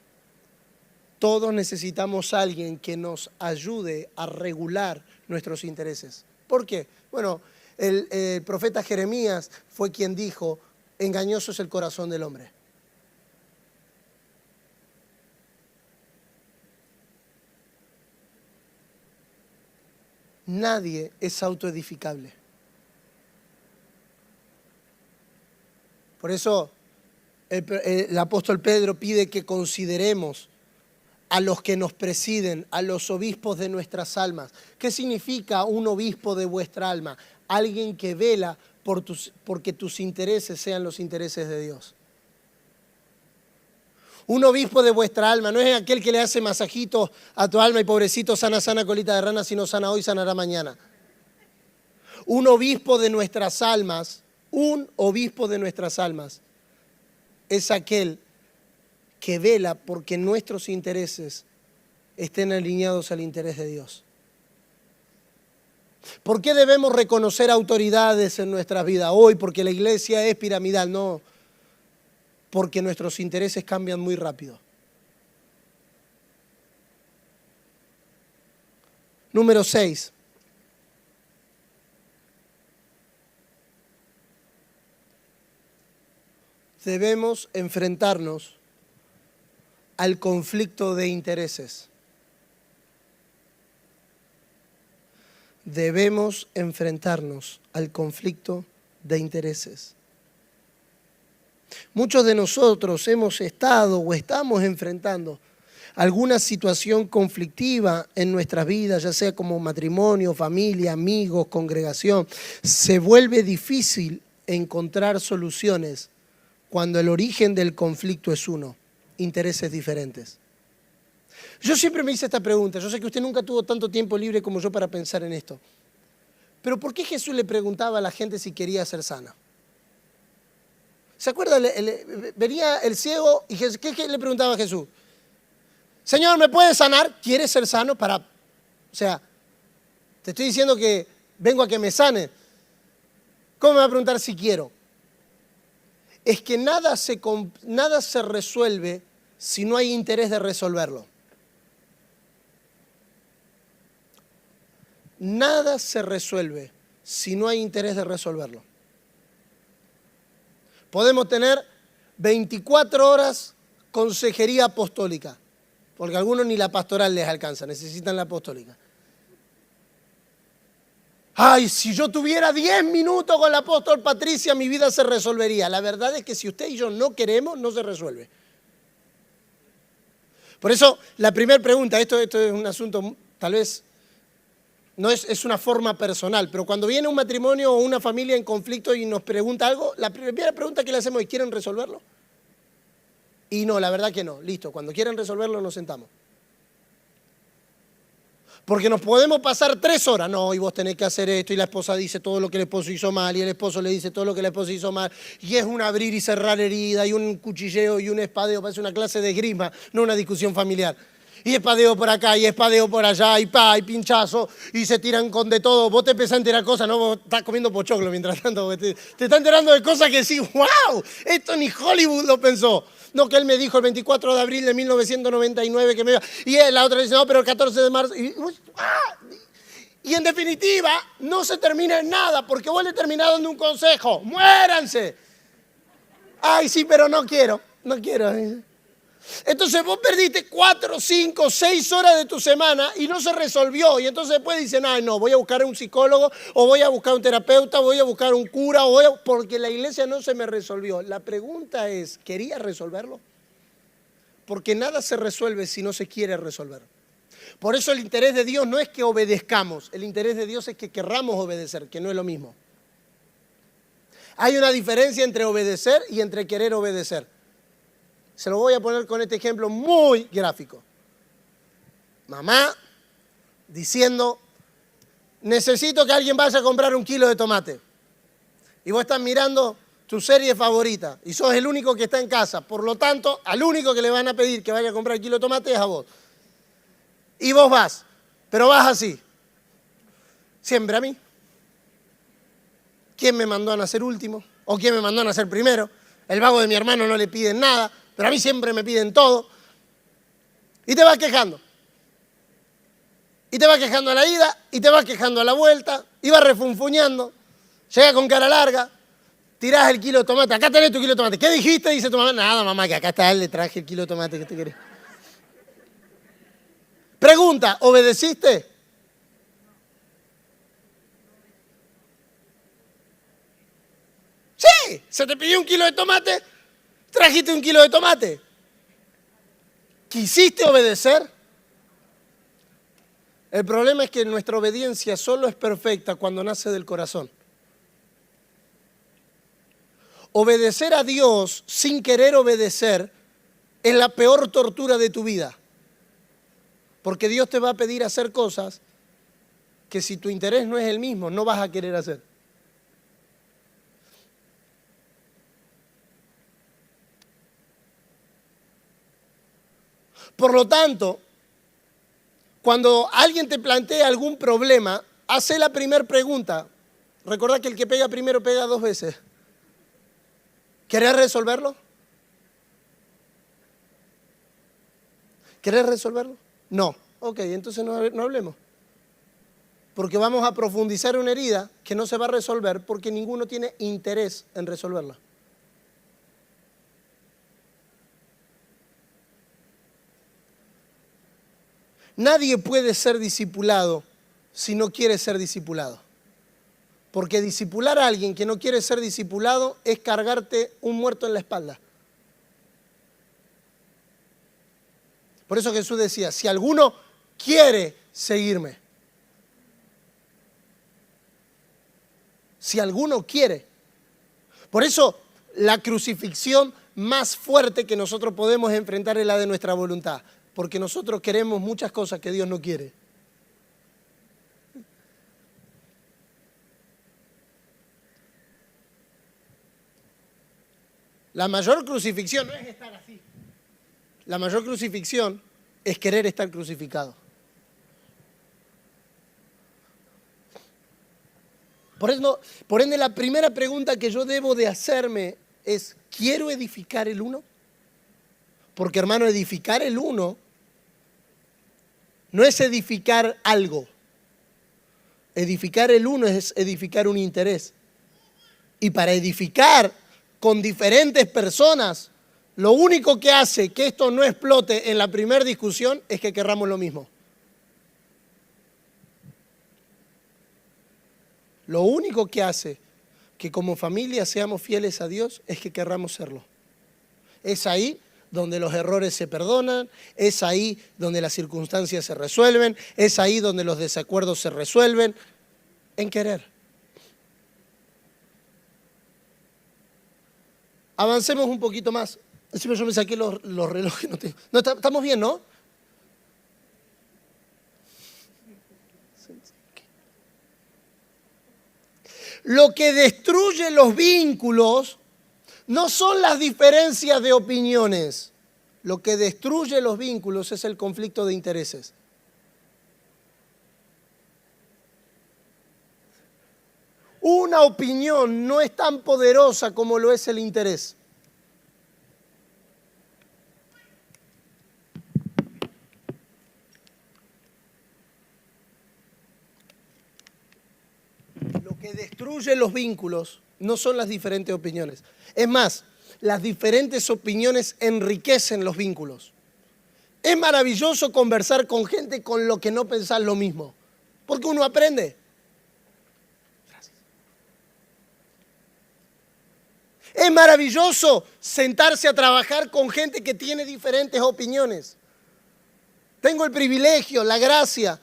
Todos necesitamos a alguien que nos ayude a regular nuestros intereses. ¿Por qué? Bueno, el profeta Jeremías fue quien dijo, engañoso es el corazón del hombre. Nadie es autoedificable. Por eso el apóstol Pedro pide que consideremos a los que nos presiden, a los obispos de nuestras almas. ¿Qué significa un obispo de vuestra alma? Alguien que vela porque tus intereses sean los intereses de Dios. Un obispo de vuestra alma no es aquel que le hace masajitos a tu alma y pobrecito, sana, sana, colita de rana, si no sana hoy, sanará mañana. Un obispo de nuestras almas, es aquel que vela porque nuestros intereses estén alineados al interés de Dios. ¿Por qué debemos reconocer autoridades en nuestra vida hoy? Porque la iglesia es piramidal, no. Porque nuestros intereses cambian muy rápido. Número 6. Debemos enfrentarnos al conflicto de intereses. Debemos enfrentarnos al conflicto de intereses. Muchos de nosotros hemos estado o estamos enfrentando alguna situación conflictiva en nuestras vidas, ya sea como matrimonio, familia, amigos, congregación. Se vuelve difícil encontrar soluciones cuando el origen del conflicto es uno, intereses diferentes. Yo siempre me hice esta pregunta, yo sé que usted nunca tuvo tanto tiempo libre como yo para pensar en esto, pero ¿por qué Jesús le preguntaba a la gente si quería ser sana? ¿Se acuerda? Venía el ciego y ¿qué le preguntaba a Jesús? Señor, ¿me puedes sanar? ¿Quieres ser sano? Te estoy diciendo que vengo a que me sane. ¿Cómo me va a preguntar si quiero? Es que nada se resuelve si no hay interés de resolverlo. Nada se resuelve si no hay interés de resolverlo. Podemos tener 24 horas consejería apostólica, porque a algunos ni la pastoral les alcanza, necesitan la apostólica. Ay, si yo tuviera 10 minutos con la apóstol Patricia, mi vida se resolvería. La verdad es que si usted y yo no queremos, no se resuelve. Por eso, la primera pregunta, esto es un asunto, tal vez, no es una forma personal, pero cuando viene un matrimonio o una familia en conflicto y nos pregunta algo, la primera pregunta que le hacemos es, ¿quieren resolverlo? Y no, la verdad que no. Listo, cuando quieran resolverlo nos sentamos. Porque nos podemos pasar 3 horas. No, y vos tenés que hacer esto, y la esposa dice todo lo que el esposo hizo mal, y el esposo le dice todo lo que la esposa hizo mal, y es un abrir y cerrar herida, y un cuchilleo y un espadeo, parece una clase de esgrima, no una discusión familiar. Y espadeo por acá, y espadeo por allá, y pa, y pinchazo, y se tiran con de todo. Vos te empezás a enterar cosas, ¿no? Vos estás comiendo pochoclo mientras tanto. Te estás enterando de cosas que sí, wow, esto ni Hollywood lo pensó. No, que él me dijo el 24 de abril de 1999 que me iba. Y él, la otra dice, no, pero el 14 de marzo. Y en definitiva, no se termina en nada, porque vos le terminás dando un consejo. ¡Muéranse! Ay, sí, pero no quiero. Entonces vos perdiste 4, 5, 6 horas de tu semana y no se resolvió. Y entonces después dicen, ay no, voy a buscar un psicólogo o voy a buscar un terapeuta, voy a buscar un cura, porque la iglesia no se me resolvió. La pregunta es, ¿querías resolverlo? Porque nada se resuelve si no se quiere resolver. Por eso el interés de Dios no es que obedezcamos, el interés de Dios es que querramos obedecer, que no es lo mismo. Hay una diferencia entre obedecer y entre querer obedecer. Se lo voy a poner con este ejemplo muy gráfico. Mamá diciendo, necesito que alguien vaya a comprar 1 kilo de tomate. Y vos estás mirando tu serie favorita y sos el único que está en casa. Por lo tanto, al único que le van a pedir que vaya a comprar 1 kilo de tomate es a vos. Y vos vas, pero vas así. Siempre a mí. ¿Quién me mandó a nacer último? ¿O quién me mandó a nacer primero? El vago de mi hermano no le piden nada, pero a mí siempre me piden todo. Y te vas quejando. Y te vas quejando a la ida, y te vas quejando a la vuelta, y vas refunfuñando. Llega con cara larga, tirás el kilo de tomate. Acá tenés tu kilo de tomate. ¿Qué dijiste? Dice tu mamá. Nada, mamá, que acá está él, le traje el kilo de tomate que te querés. Pregunta, ¿obedeciste? Sí, se te pidió 1 kilo de tomate, trajiste 1 kilo de tomate. ¿Quisiste obedecer? El problema es que nuestra obediencia solo es perfecta cuando nace del corazón. Obedecer a Dios sin querer obedecer es la peor tortura de tu vida. Porque Dios te va a pedir hacer cosas que si tu interés no es el mismo, no vas a querer hacer. Por lo tanto, cuando alguien te plantea algún problema, hace la primera pregunta. Recordá que el que pega primero pega 2 veces. ¿Querés resolverlo? ¿Querés resolverlo? No. Ok, entonces no hablemos. Porque vamos a profundizar una herida que no se va a resolver porque ninguno tiene interés en resolverla. Nadie puede ser discipulado si no quiere ser discipulado. Porque discipular a alguien que no quiere ser discipulado es cargarte un muerto en la espalda. Por eso Jesús decía, si alguno quiere seguirme, si alguno quiere. Por eso la crucifixión más fuerte que nosotros podemos enfrentar es la de nuestra voluntad. Porque nosotros queremos muchas cosas que Dios no quiere. La mayor crucifixión no es estar así. La mayor crucifixión es querer estar crucificado. Por ende, la primera pregunta que yo debo de hacerme es, ¿quiero edificar el uno? Porque, hermano, edificar el uno no es edificar algo. Edificar el uno es edificar un interés. Y para edificar con diferentes personas, lo único que hace que esto no explote en la primera discusión es que querramos lo mismo. Lo único que hace que como familia seamos fieles a Dios es que querramos serlo. Es ahí donde los errores se perdonan, es ahí donde las circunstancias se resuelven, es ahí donde los desacuerdos se resuelven, en querer. Avancemos un poquito más. Encima yo me saqué los relojes. No, estamos bien, ¿no? Lo que destruye los vínculos no son las diferencias de opiniones. Lo que destruye los vínculos es el conflicto de intereses. Una opinión no es tan poderosa como lo es el interés. Lo que destruye los vínculos no son las diferentes opiniones. Es más, las diferentes opiniones enriquecen los vínculos. Es maravilloso conversar con gente con lo que no pensás lo mismo, porque uno aprende. Gracias. Es maravilloso sentarse a trabajar con gente que tiene diferentes opiniones. Tengo el privilegio, la gracia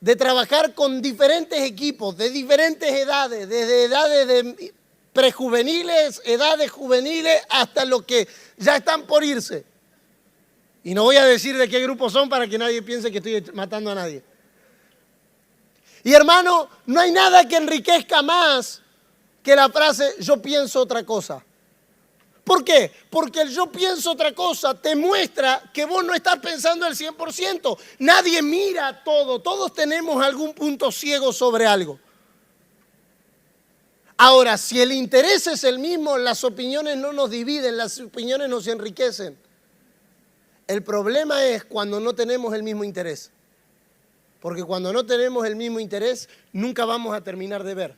de trabajar con diferentes equipos, de diferentes edades, desde edades de prejuveniles, edades juveniles, hasta los que ya están por irse. Y no voy a decir de qué grupo son para que nadie piense que estoy matando a nadie. Y hermano, no hay nada que enriquezca más que la frase yo pienso otra cosa. ¿Por qué? Porque el yo pienso otra cosa te muestra que vos no estás pensando el 100%. Nadie mira todo. Todos tenemos algún punto ciego sobre algo. Ahora, si el interés es el mismo, las opiniones no nos dividen, las opiniones nos enriquecen. El problema es cuando no tenemos el mismo interés. Porque cuando no tenemos el mismo interés, nunca vamos a terminar de ver.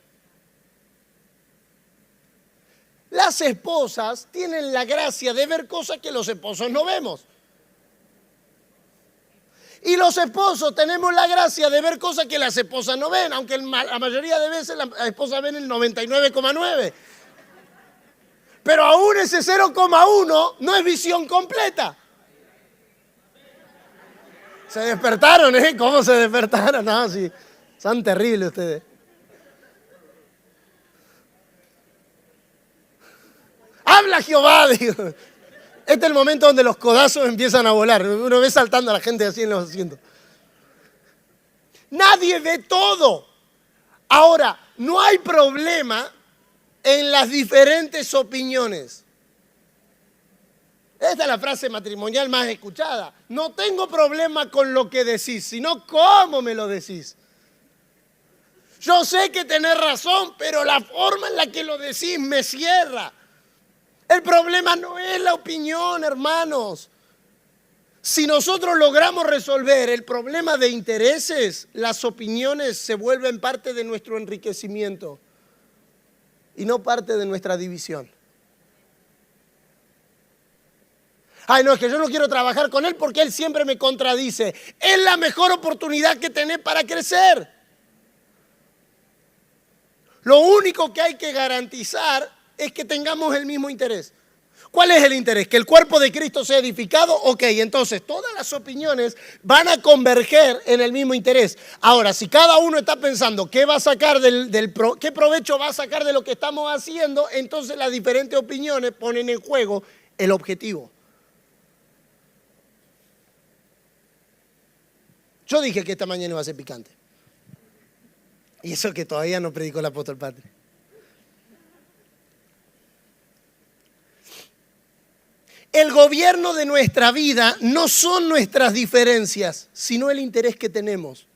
Las esposas tienen la gracia de ver cosas que los esposos no vemos. Y los esposos tenemos la gracia de ver cosas que las esposas no ven, aunque la mayoría de veces las esposas ven el 99,9. Pero aún ese 0,1 no es visión completa. Se despertaron, ¿eh? ¿Cómo se despertaron? No, sí, son terribles ustedes. Habla Jehová, digo. Este es el momento donde los codazos empiezan a volar. Uno ve saltando a la gente así en los asientos. Nadie ve todo. Ahora, no hay problema en las diferentes opiniones. Esta es la frase matrimonial más escuchada. No tengo problema con lo que decís, sino cómo me lo decís. Yo sé que tenés razón, pero la forma en la que lo decís me cierra. El problema no es la opinión, hermanos. Si nosotros logramos resolver el problema de intereses, las opiniones se vuelven parte de nuestro enriquecimiento y no parte de nuestra división. Ay, no, es que yo no quiero trabajar con él porque él siempre me contradice. Es la mejor oportunidad que tenés para crecer. Lo único que hay que garantizar es que tengamos el mismo interés. ¿Cuál es el interés? ¿Que el cuerpo de Cristo sea edificado? Ok, entonces todas las opiniones van a converger en el mismo interés. Ahora, si cada uno está pensando qué va a sacar qué provecho va a sacar de lo que estamos haciendo, entonces las diferentes opiniones ponen en juego el objetivo. Yo dije que esta mañana iba a ser picante. Y eso que todavía no predicó el apóstol Patri. El gobierno de nuestra vida no son nuestras diferencias, sino el interés que tenemos.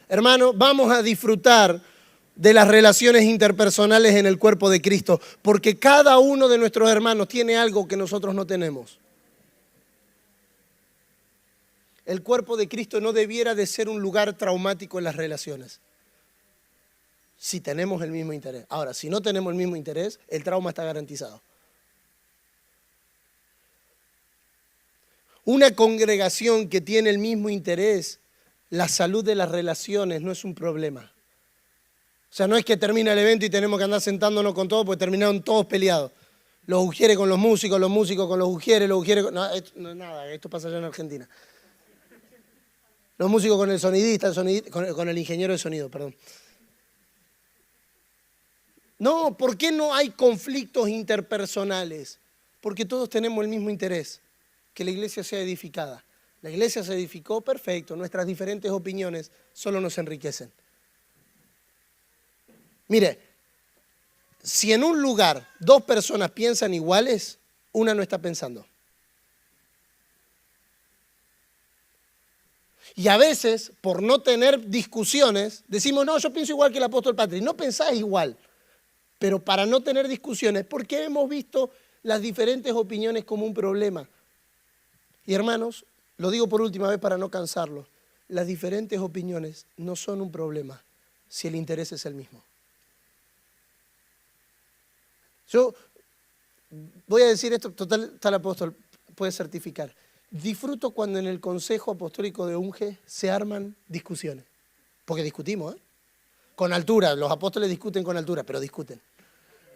Hermano, vamos a disfrutar de las relaciones interpersonales en el cuerpo de Cristo, porque cada uno de nuestros hermanos tiene algo que nosotros no tenemos. El cuerpo de Cristo no debiera de ser un lugar traumático en las relaciones, si tenemos el mismo interés. Ahora, si no tenemos el mismo interés, el trauma está garantizado. Una congregación que tiene el mismo interés, la salud de las relaciones no es un problema. O sea, no es que termina el evento y tenemos que andar sentándonos con todos porque terminaron todos peleados. Los ujieres con los músicos con los ujieres con... No, no, nada, esto pasa allá en Argentina. Los músicos con el sonidista, con el ingeniero de sonido, perdón. No, ¿por qué no hay conflictos interpersonales? Porque todos tenemos el mismo interés, que la iglesia sea edificada. La iglesia se edificó, perfecto, nuestras diferentes opiniones solo nos enriquecen. Mire, si en un lugar dos personas piensan iguales, una no está pensando. Y a veces, por no tener discusiones, decimos, no, yo pienso igual que el apóstol Patrick. No pensás igual, pero para no tener discusiones, porque hemos visto las diferentes opiniones como un problema. Y hermanos, lo digo por última vez para no cansarlos, las diferentes opiniones no son un problema si el interés es el mismo. Yo voy a decir esto, total, tal apóstol puede certificar. Disfruto cuando en el Consejo Apostólico de UNGE se arman discusiones. Porque discutimos, ¿eh? Con altura, los apóstoles discuten con altura, pero discuten.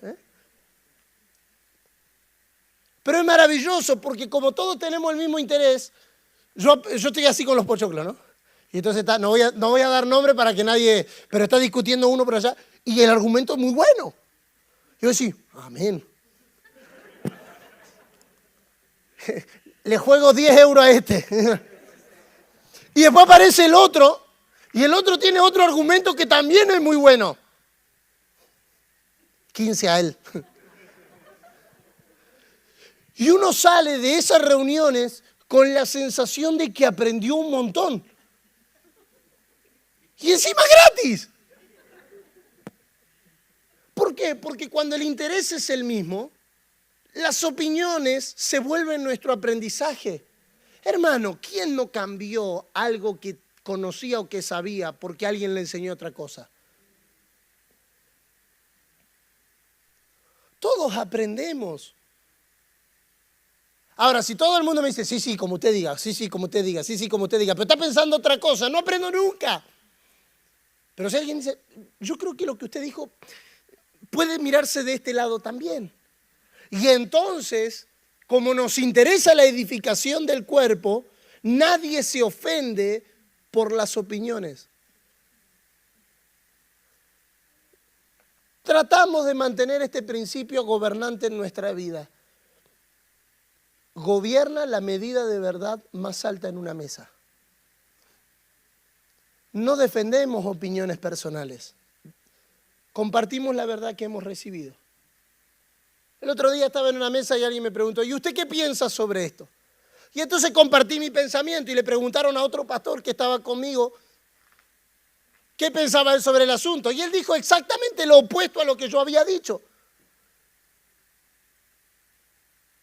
¿Eh? Pero es maravilloso porque como todos tenemos el mismo interés, yo estoy así con los pochoclos, ¿no? Y entonces no voy a dar nombre para que nadie, pero está discutiendo uno por allá y el argumento es muy bueno. Yo decía, amén. Le juego 10 euros a este. Y después aparece el otro, y el otro tiene otro argumento que también es muy bueno. 15 a él. Y uno sale de esas reuniones con la sensación de que aprendió un montón. Y encima gratis. ¿Por qué? Porque cuando el interés es el mismo, las opiniones se vuelven nuestro aprendizaje. Hermano, ¿quién no cambió algo que conocía o que sabía porque alguien le enseñó otra cosa? Todos aprendemos. Ahora, si todo el mundo me dice, sí, sí, como usted diga, sí, sí, como usted diga, sí, sí, como usted diga, pero está pensando otra cosa, no aprendo nunca. Pero si alguien dice, yo creo que lo que usted dijo puede mirarse de este lado también. Y entonces, como nos interesa la edificación del cuerpo, nadie se ofende por las opiniones. Tratamos de mantener este principio gobernante en nuestra vida. Gobierna la medida de verdad más alta en una mesa. No defendemos opiniones personales. Compartimos la verdad que hemos recibido. El otro día estaba en una mesa y alguien me preguntó, ¿y usted qué piensa sobre esto? Y entonces compartí mi pensamiento y le preguntaron a otro pastor que estaba conmigo qué pensaba él sobre el asunto. Y él dijo exactamente lo opuesto a lo que yo había dicho.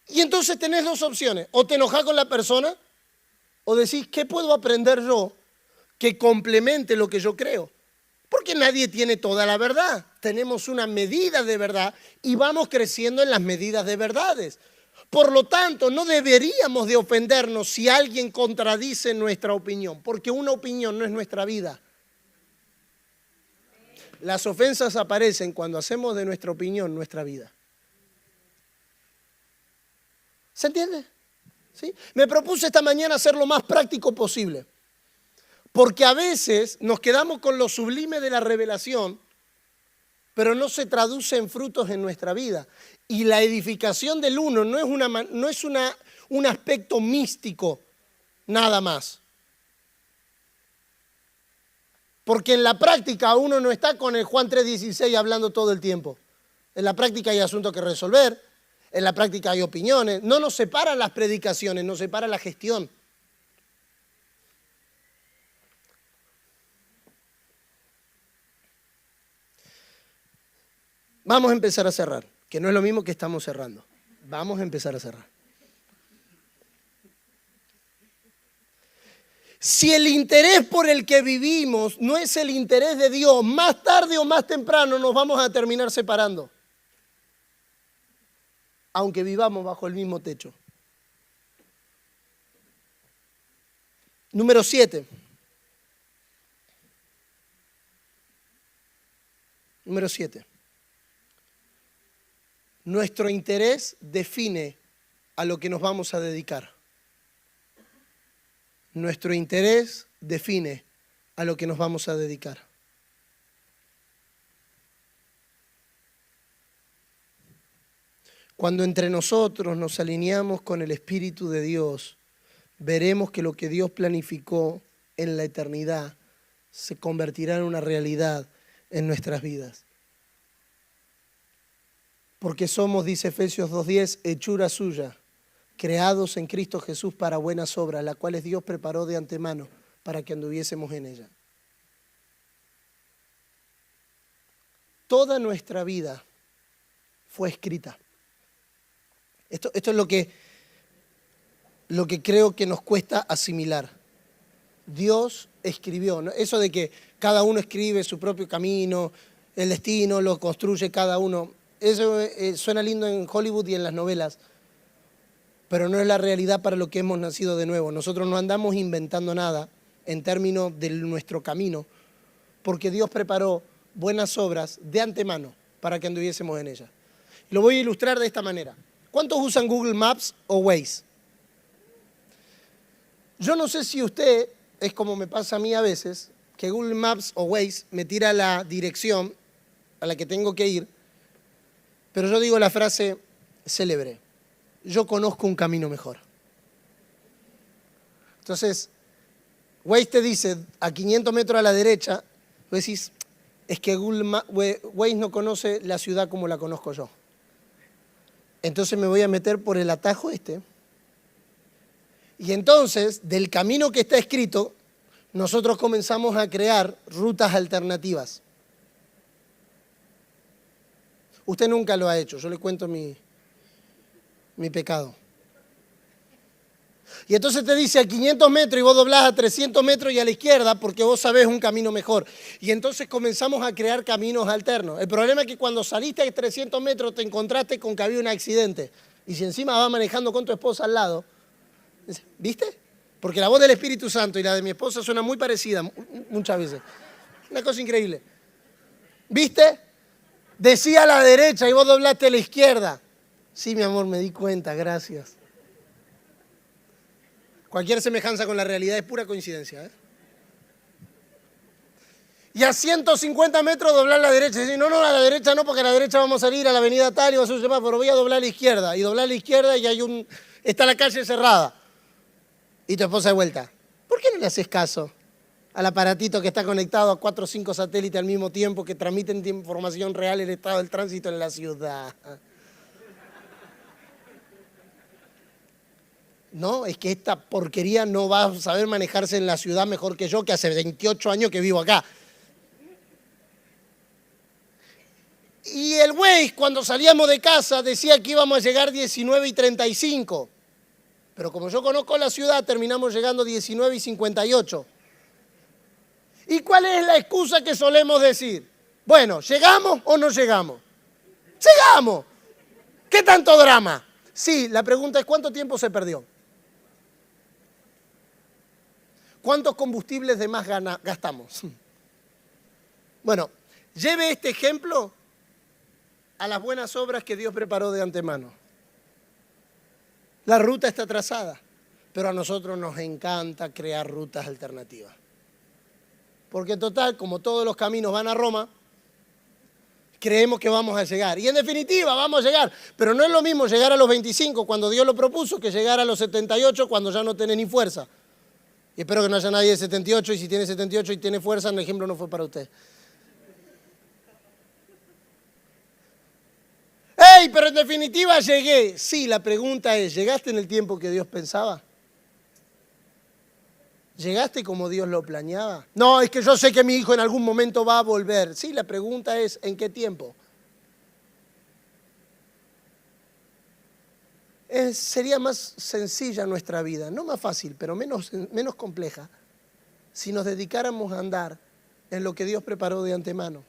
Y entonces tenés dos opciones, o te enojás con la persona o decís, ¿qué puedo aprender yo que complemente lo que yo creo? Porque nadie tiene toda la verdad. Tenemos una medida de verdad y vamos creciendo en las medidas de verdades. Por lo tanto, no deberíamos de ofendernos si alguien contradice nuestra opinión, porque una opinión no es nuestra vida. Las ofensas aparecen cuando hacemos de nuestra opinión nuestra vida. ¿Se entiende? ¿Sí? Me propuse esta mañana ser lo más práctico posible. Porque a veces nos quedamos con lo sublime de la revelación, pero no se traduce en frutos en nuestra vida. Y la edificación del uno no es un aspecto místico, nada más. Porque en la práctica uno no está con el Juan 3:16 hablando todo el tiempo. En la práctica hay asuntos que resolver, en la práctica hay opiniones. No nos separan las predicaciones, nos separa la gestión. Vamos a empezar a cerrar, que no es lo mismo que estamos cerrando. Vamos a empezar a cerrar. Si el interés por el que vivimos no es el interés de Dios, más tarde o más temprano nos vamos a terminar separando. Aunque vivamos bajo el mismo techo. Número 7. Número 7. Nuestro interés define a lo que nos vamos a dedicar. Nuestro interés define a lo que nos vamos a dedicar. Cuando entre nosotros nos alineamos con el Espíritu de Dios, veremos que lo que Dios planificó en la eternidad se convertirá en una realidad en nuestras vidas. Porque somos, dice Efesios 2:10, hechura suya, creados en Cristo Jesús para buenas obras, las cuales Dios preparó de antemano para que anduviésemos en ella. Toda nuestra vida fue escrita. Esto es lo que creo que nos cuesta asimilar. Dios escribió, ¿no? Eso de que cada uno escribe su propio camino, el destino lo construye cada uno. Eso suena lindo en Hollywood y en las novelas, pero no es la realidad para lo que hemos nacido de nuevo. Nosotros no andamos inventando nada en términos de nuestro camino, porque Dios preparó buenas obras de antemano para que anduviésemos en ellas. Lo voy a ilustrar de esta manera. ¿Cuántos usan Google Maps o Waze? Yo no sé si usted, es como me pasa a mí a veces, que Google Maps o Waze me tira la dirección a la que tengo que ir, pero yo digo la frase célebre: yo conozco un camino mejor. Entonces, Waze te dice a 500 metros a la derecha, vos decís, es que Waze no conoce la ciudad como la conozco yo. Entonces me voy a meter por el atajo este. Y entonces, del camino que está escrito, nosotros comenzamos a crear rutas alternativas. Usted nunca lo ha hecho, yo le cuento mi pecado. Y entonces te dice a 500 metros y vos doblás a 300 metros y a la izquierda porque vos sabés un camino mejor. Y entonces comenzamos a crear caminos alternos. El problema es que cuando saliste a 300 metros te encontraste con que había un accidente. Y si encima vas manejando con tu esposa al lado, ¿viste? Porque la voz del Espíritu Santo y la de mi esposa suena muy parecida muchas veces. Una cosa increíble. ¿Viste? Decía a la derecha y vos doblaste a la izquierda. Sí, mi amor, me di cuenta, gracias. Cualquier semejanza con la realidad es pura coincidencia, ¿eh? Y a 150 metros doblar a la derecha. Y no, a la derecha no, porque a la derecha vamos a salir a la avenida tal y va a ser pero voy a doblar a la izquierda. Y doblar a la izquierda y está la calle cerrada. Y tu esposa de vuelta. ¿Por qué no le haces caso al aparatito que está conectado a 4 o 5 satélites al mismo tiempo que transmiten información real del estado del tránsito en la ciudad? No, es que esta porquería no va a saber manejarse en la ciudad mejor que yo, que hace 28 años que vivo acá. Y el Waze, cuando salíamos de casa, decía que íbamos a llegar 19:35. Pero como yo conozco la ciudad, terminamos llegando 19:58. ¿Y cuál es la excusa que solemos decir? Bueno, ¿llegamos o no llegamos? ¡Llegamos! ¿Qué tanto drama? Sí, la pregunta es ¿cuánto tiempo se perdió? ¿Cuántos combustibles de más gastamos? Bueno, lleve este ejemplo a las buenas obras que Dios preparó de antemano. La ruta está trazada, pero a nosotros nos encanta crear rutas alternativas. Porque total, como todos los caminos van a Roma, creemos que vamos a llegar. Y en definitiva, vamos a llegar. Pero no es lo mismo llegar a los 25 cuando Dios lo propuso que llegar a los 78 cuando ya no tenés ni fuerza. Y espero que no haya nadie de 78, y si tiene 78 y tiene fuerza, el ejemplo no fue para usted. ¡Ey! Pero en definitiva llegué. Sí, la pregunta es, ¿llegaste en el tiempo que Dios pensaba? ¿Llegaste como Dios lo planeaba? No, es que yo sé que mi hijo en algún momento va a volver. Sí, la pregunta es, ¿en qué tiempo? Sería más sencilla nuestra vida, no más fácil, pero menos compleja, si nos dedicáramos a andar en lo que Dios preparó de antemano.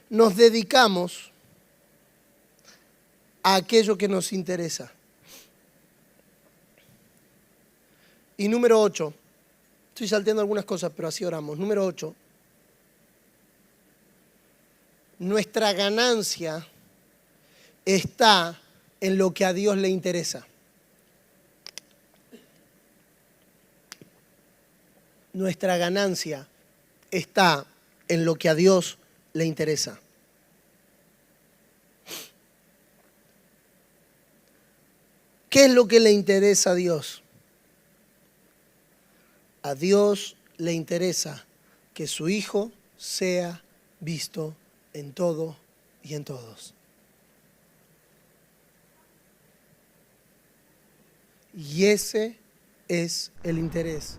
Nos dedicamos a aquello que nos interesa. Y número 8, estoy salteando algunas cosas, pero así oramos. Número 8, nuestra ganancia está en lo que a Dios le interesa. Nuestra ganancia está en lo que a Dios le interesa. ¿Qué es lo que le interesa a Dios? A Dios le interesa que su Hijo sea visto en todo y en todos. Y ese es el interés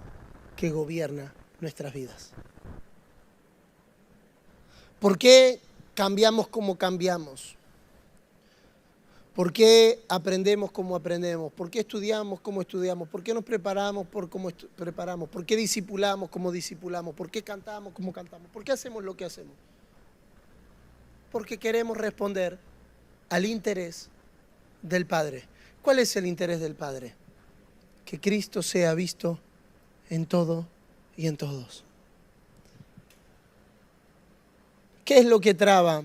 que gobierna nuestras vidas. ¿Por qué cambiamos como cambiamos? ¿Por qué aprendemos como aprendemos? ¿Por qué estudiamos como estudiamos? ¿Por qué nos preparamos por como preparamos? ¿Por qué discipulamos como discipulamos? ¿Por qué cantamos como cantamos? ¿Por qué hacemos lo que hacemos? Porque queremos responder al interés del Padre. ¿Cuál es el interés del Padre? Que Cristo sea visto en todo y en todos. ¿Qué es lo que traba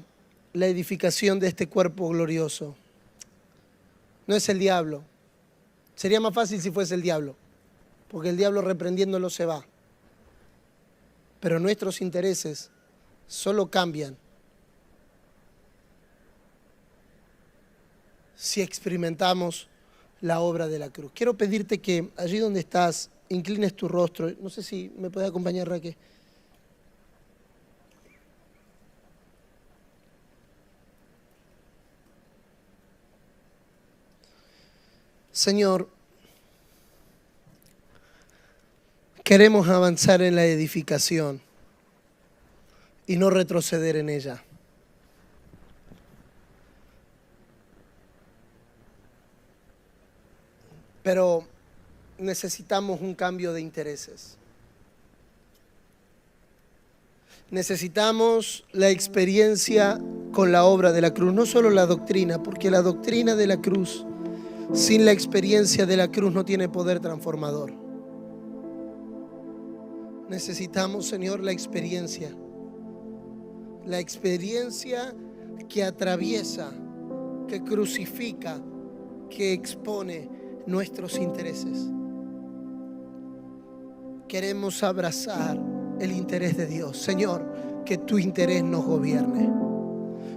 la edificación de este cuerpo glorioso? No es el diablo. Sería más fácil si fuese el diablo, porque el diablo reprendiéndolo se va. Pero nuestros intereses solo cambian si experimentamos la obra de la cruz. Quiero pedirte que allí donde estás, inclines tu rostro. No sé si me puede acompañar, Raquel. Señor, queremos avanzar en la edificación y no retroceder en ella. Pero necesitamos un cambio de intereses. Necesitamos la experiencia con la obra de la cruz, no solo la doctrina, porque la doctrina de la cruz, sin la experiencia de la cruz, no tiene poder transformador. Necesitamos, Señor, la experiencia que atraviesa, que crucifica, que expone nuestros intereses. Queremos abrazar el interés de Dios. Señor, que tu interés nos gobierne.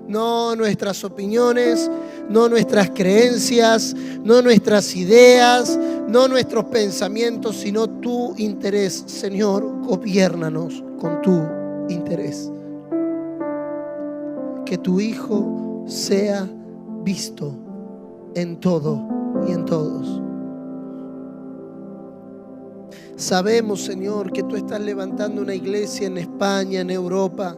No nuestras opiniones, no nuestras creencias, no nuestras ideas, no nuestros pensamientos, sino tu interés. Señor, gobiérnanos con tu interés. Que tu Hijo sea visto en todo y en todos. Sabemos, Señor, que tú estás levantando una iglesia en España, en Europa,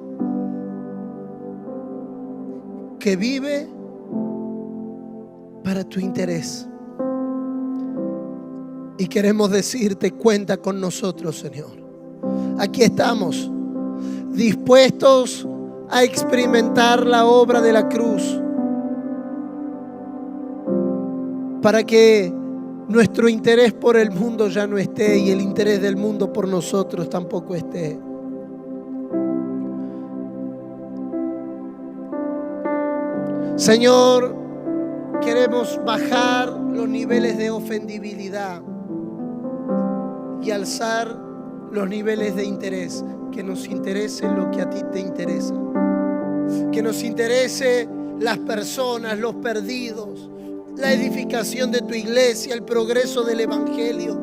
que vive para tu interés. Y queremos decirte, cuenta con nosotros, Señor. Aquí estamos, dispuestos a experimentar la obra de la cruz, para que nuestro interés por el mundo ya no esté y el interés del mundo por nosotros tampoco esté. Señor, queremos bajar los niveles de ofendibilidad y alzar los niveles de interés. Que nos interese lo que a ti te interesa. Que nos interese las personas, los perdidos, la edificación de tu iglesia, el progreso del evangelio.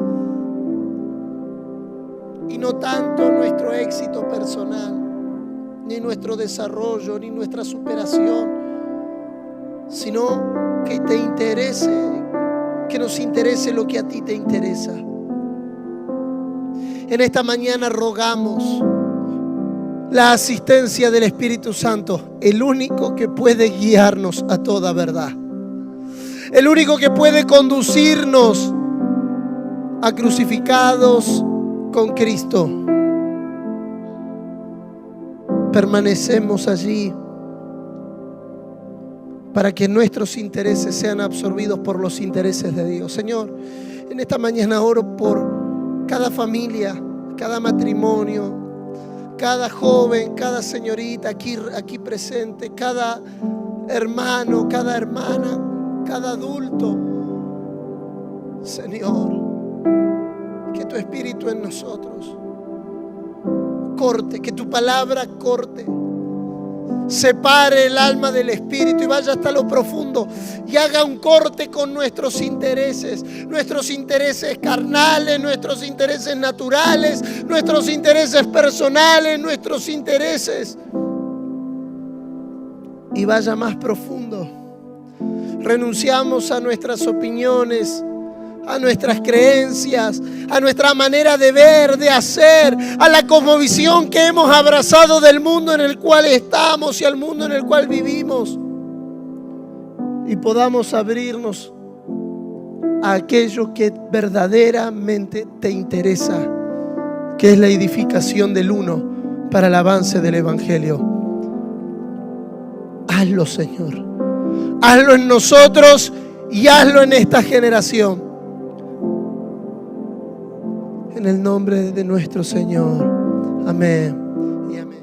Y no tanto nuestro éxito personal, ni nuestro desarrollo, ni nuestra superación, sino que te interese, que nos interese lo que a ti te interesa. En esta mañana rogamos la asistencia del Espíritu Santo, el único que puede guiarnos a toda verdad, el único que puede conducirnos a crucificados con Cristo. Permanecemos allí para que nuestros intereses sean absorbidos por los intereses de Dios. Señor, en esta mañana oro por cada familia, cada matrimonio, cada joven, cada señorita aquí presente, cada hermano, cada hermana, cada adulto. Señor, que tu Espíritu en nosotros corte, que tu palabra corte, separe el alma del espíritu y vaya hasta lo profundo y haga un corte con nuestros intereses carnales, nuestros intereses naturales, nuestros intereses personales, nuestros intereses y vaya más profundo. Renunciamos a nuestras opiniones, a nuestras creencias, a nuestra manera de ver, de hacer, a la cosmovisión que hemos abrazado del mundo en el cual estamos y al mundo en el cual vivimos, y podamos abrirnos a aquello que verdaderamente te interesa, que es la edificación del uno para el avance del Evangelio. Hazlo, Señor. Hazlo en nosotros y hazlo en esta generación. En el nombre de nuestro Señor. Amén y amén.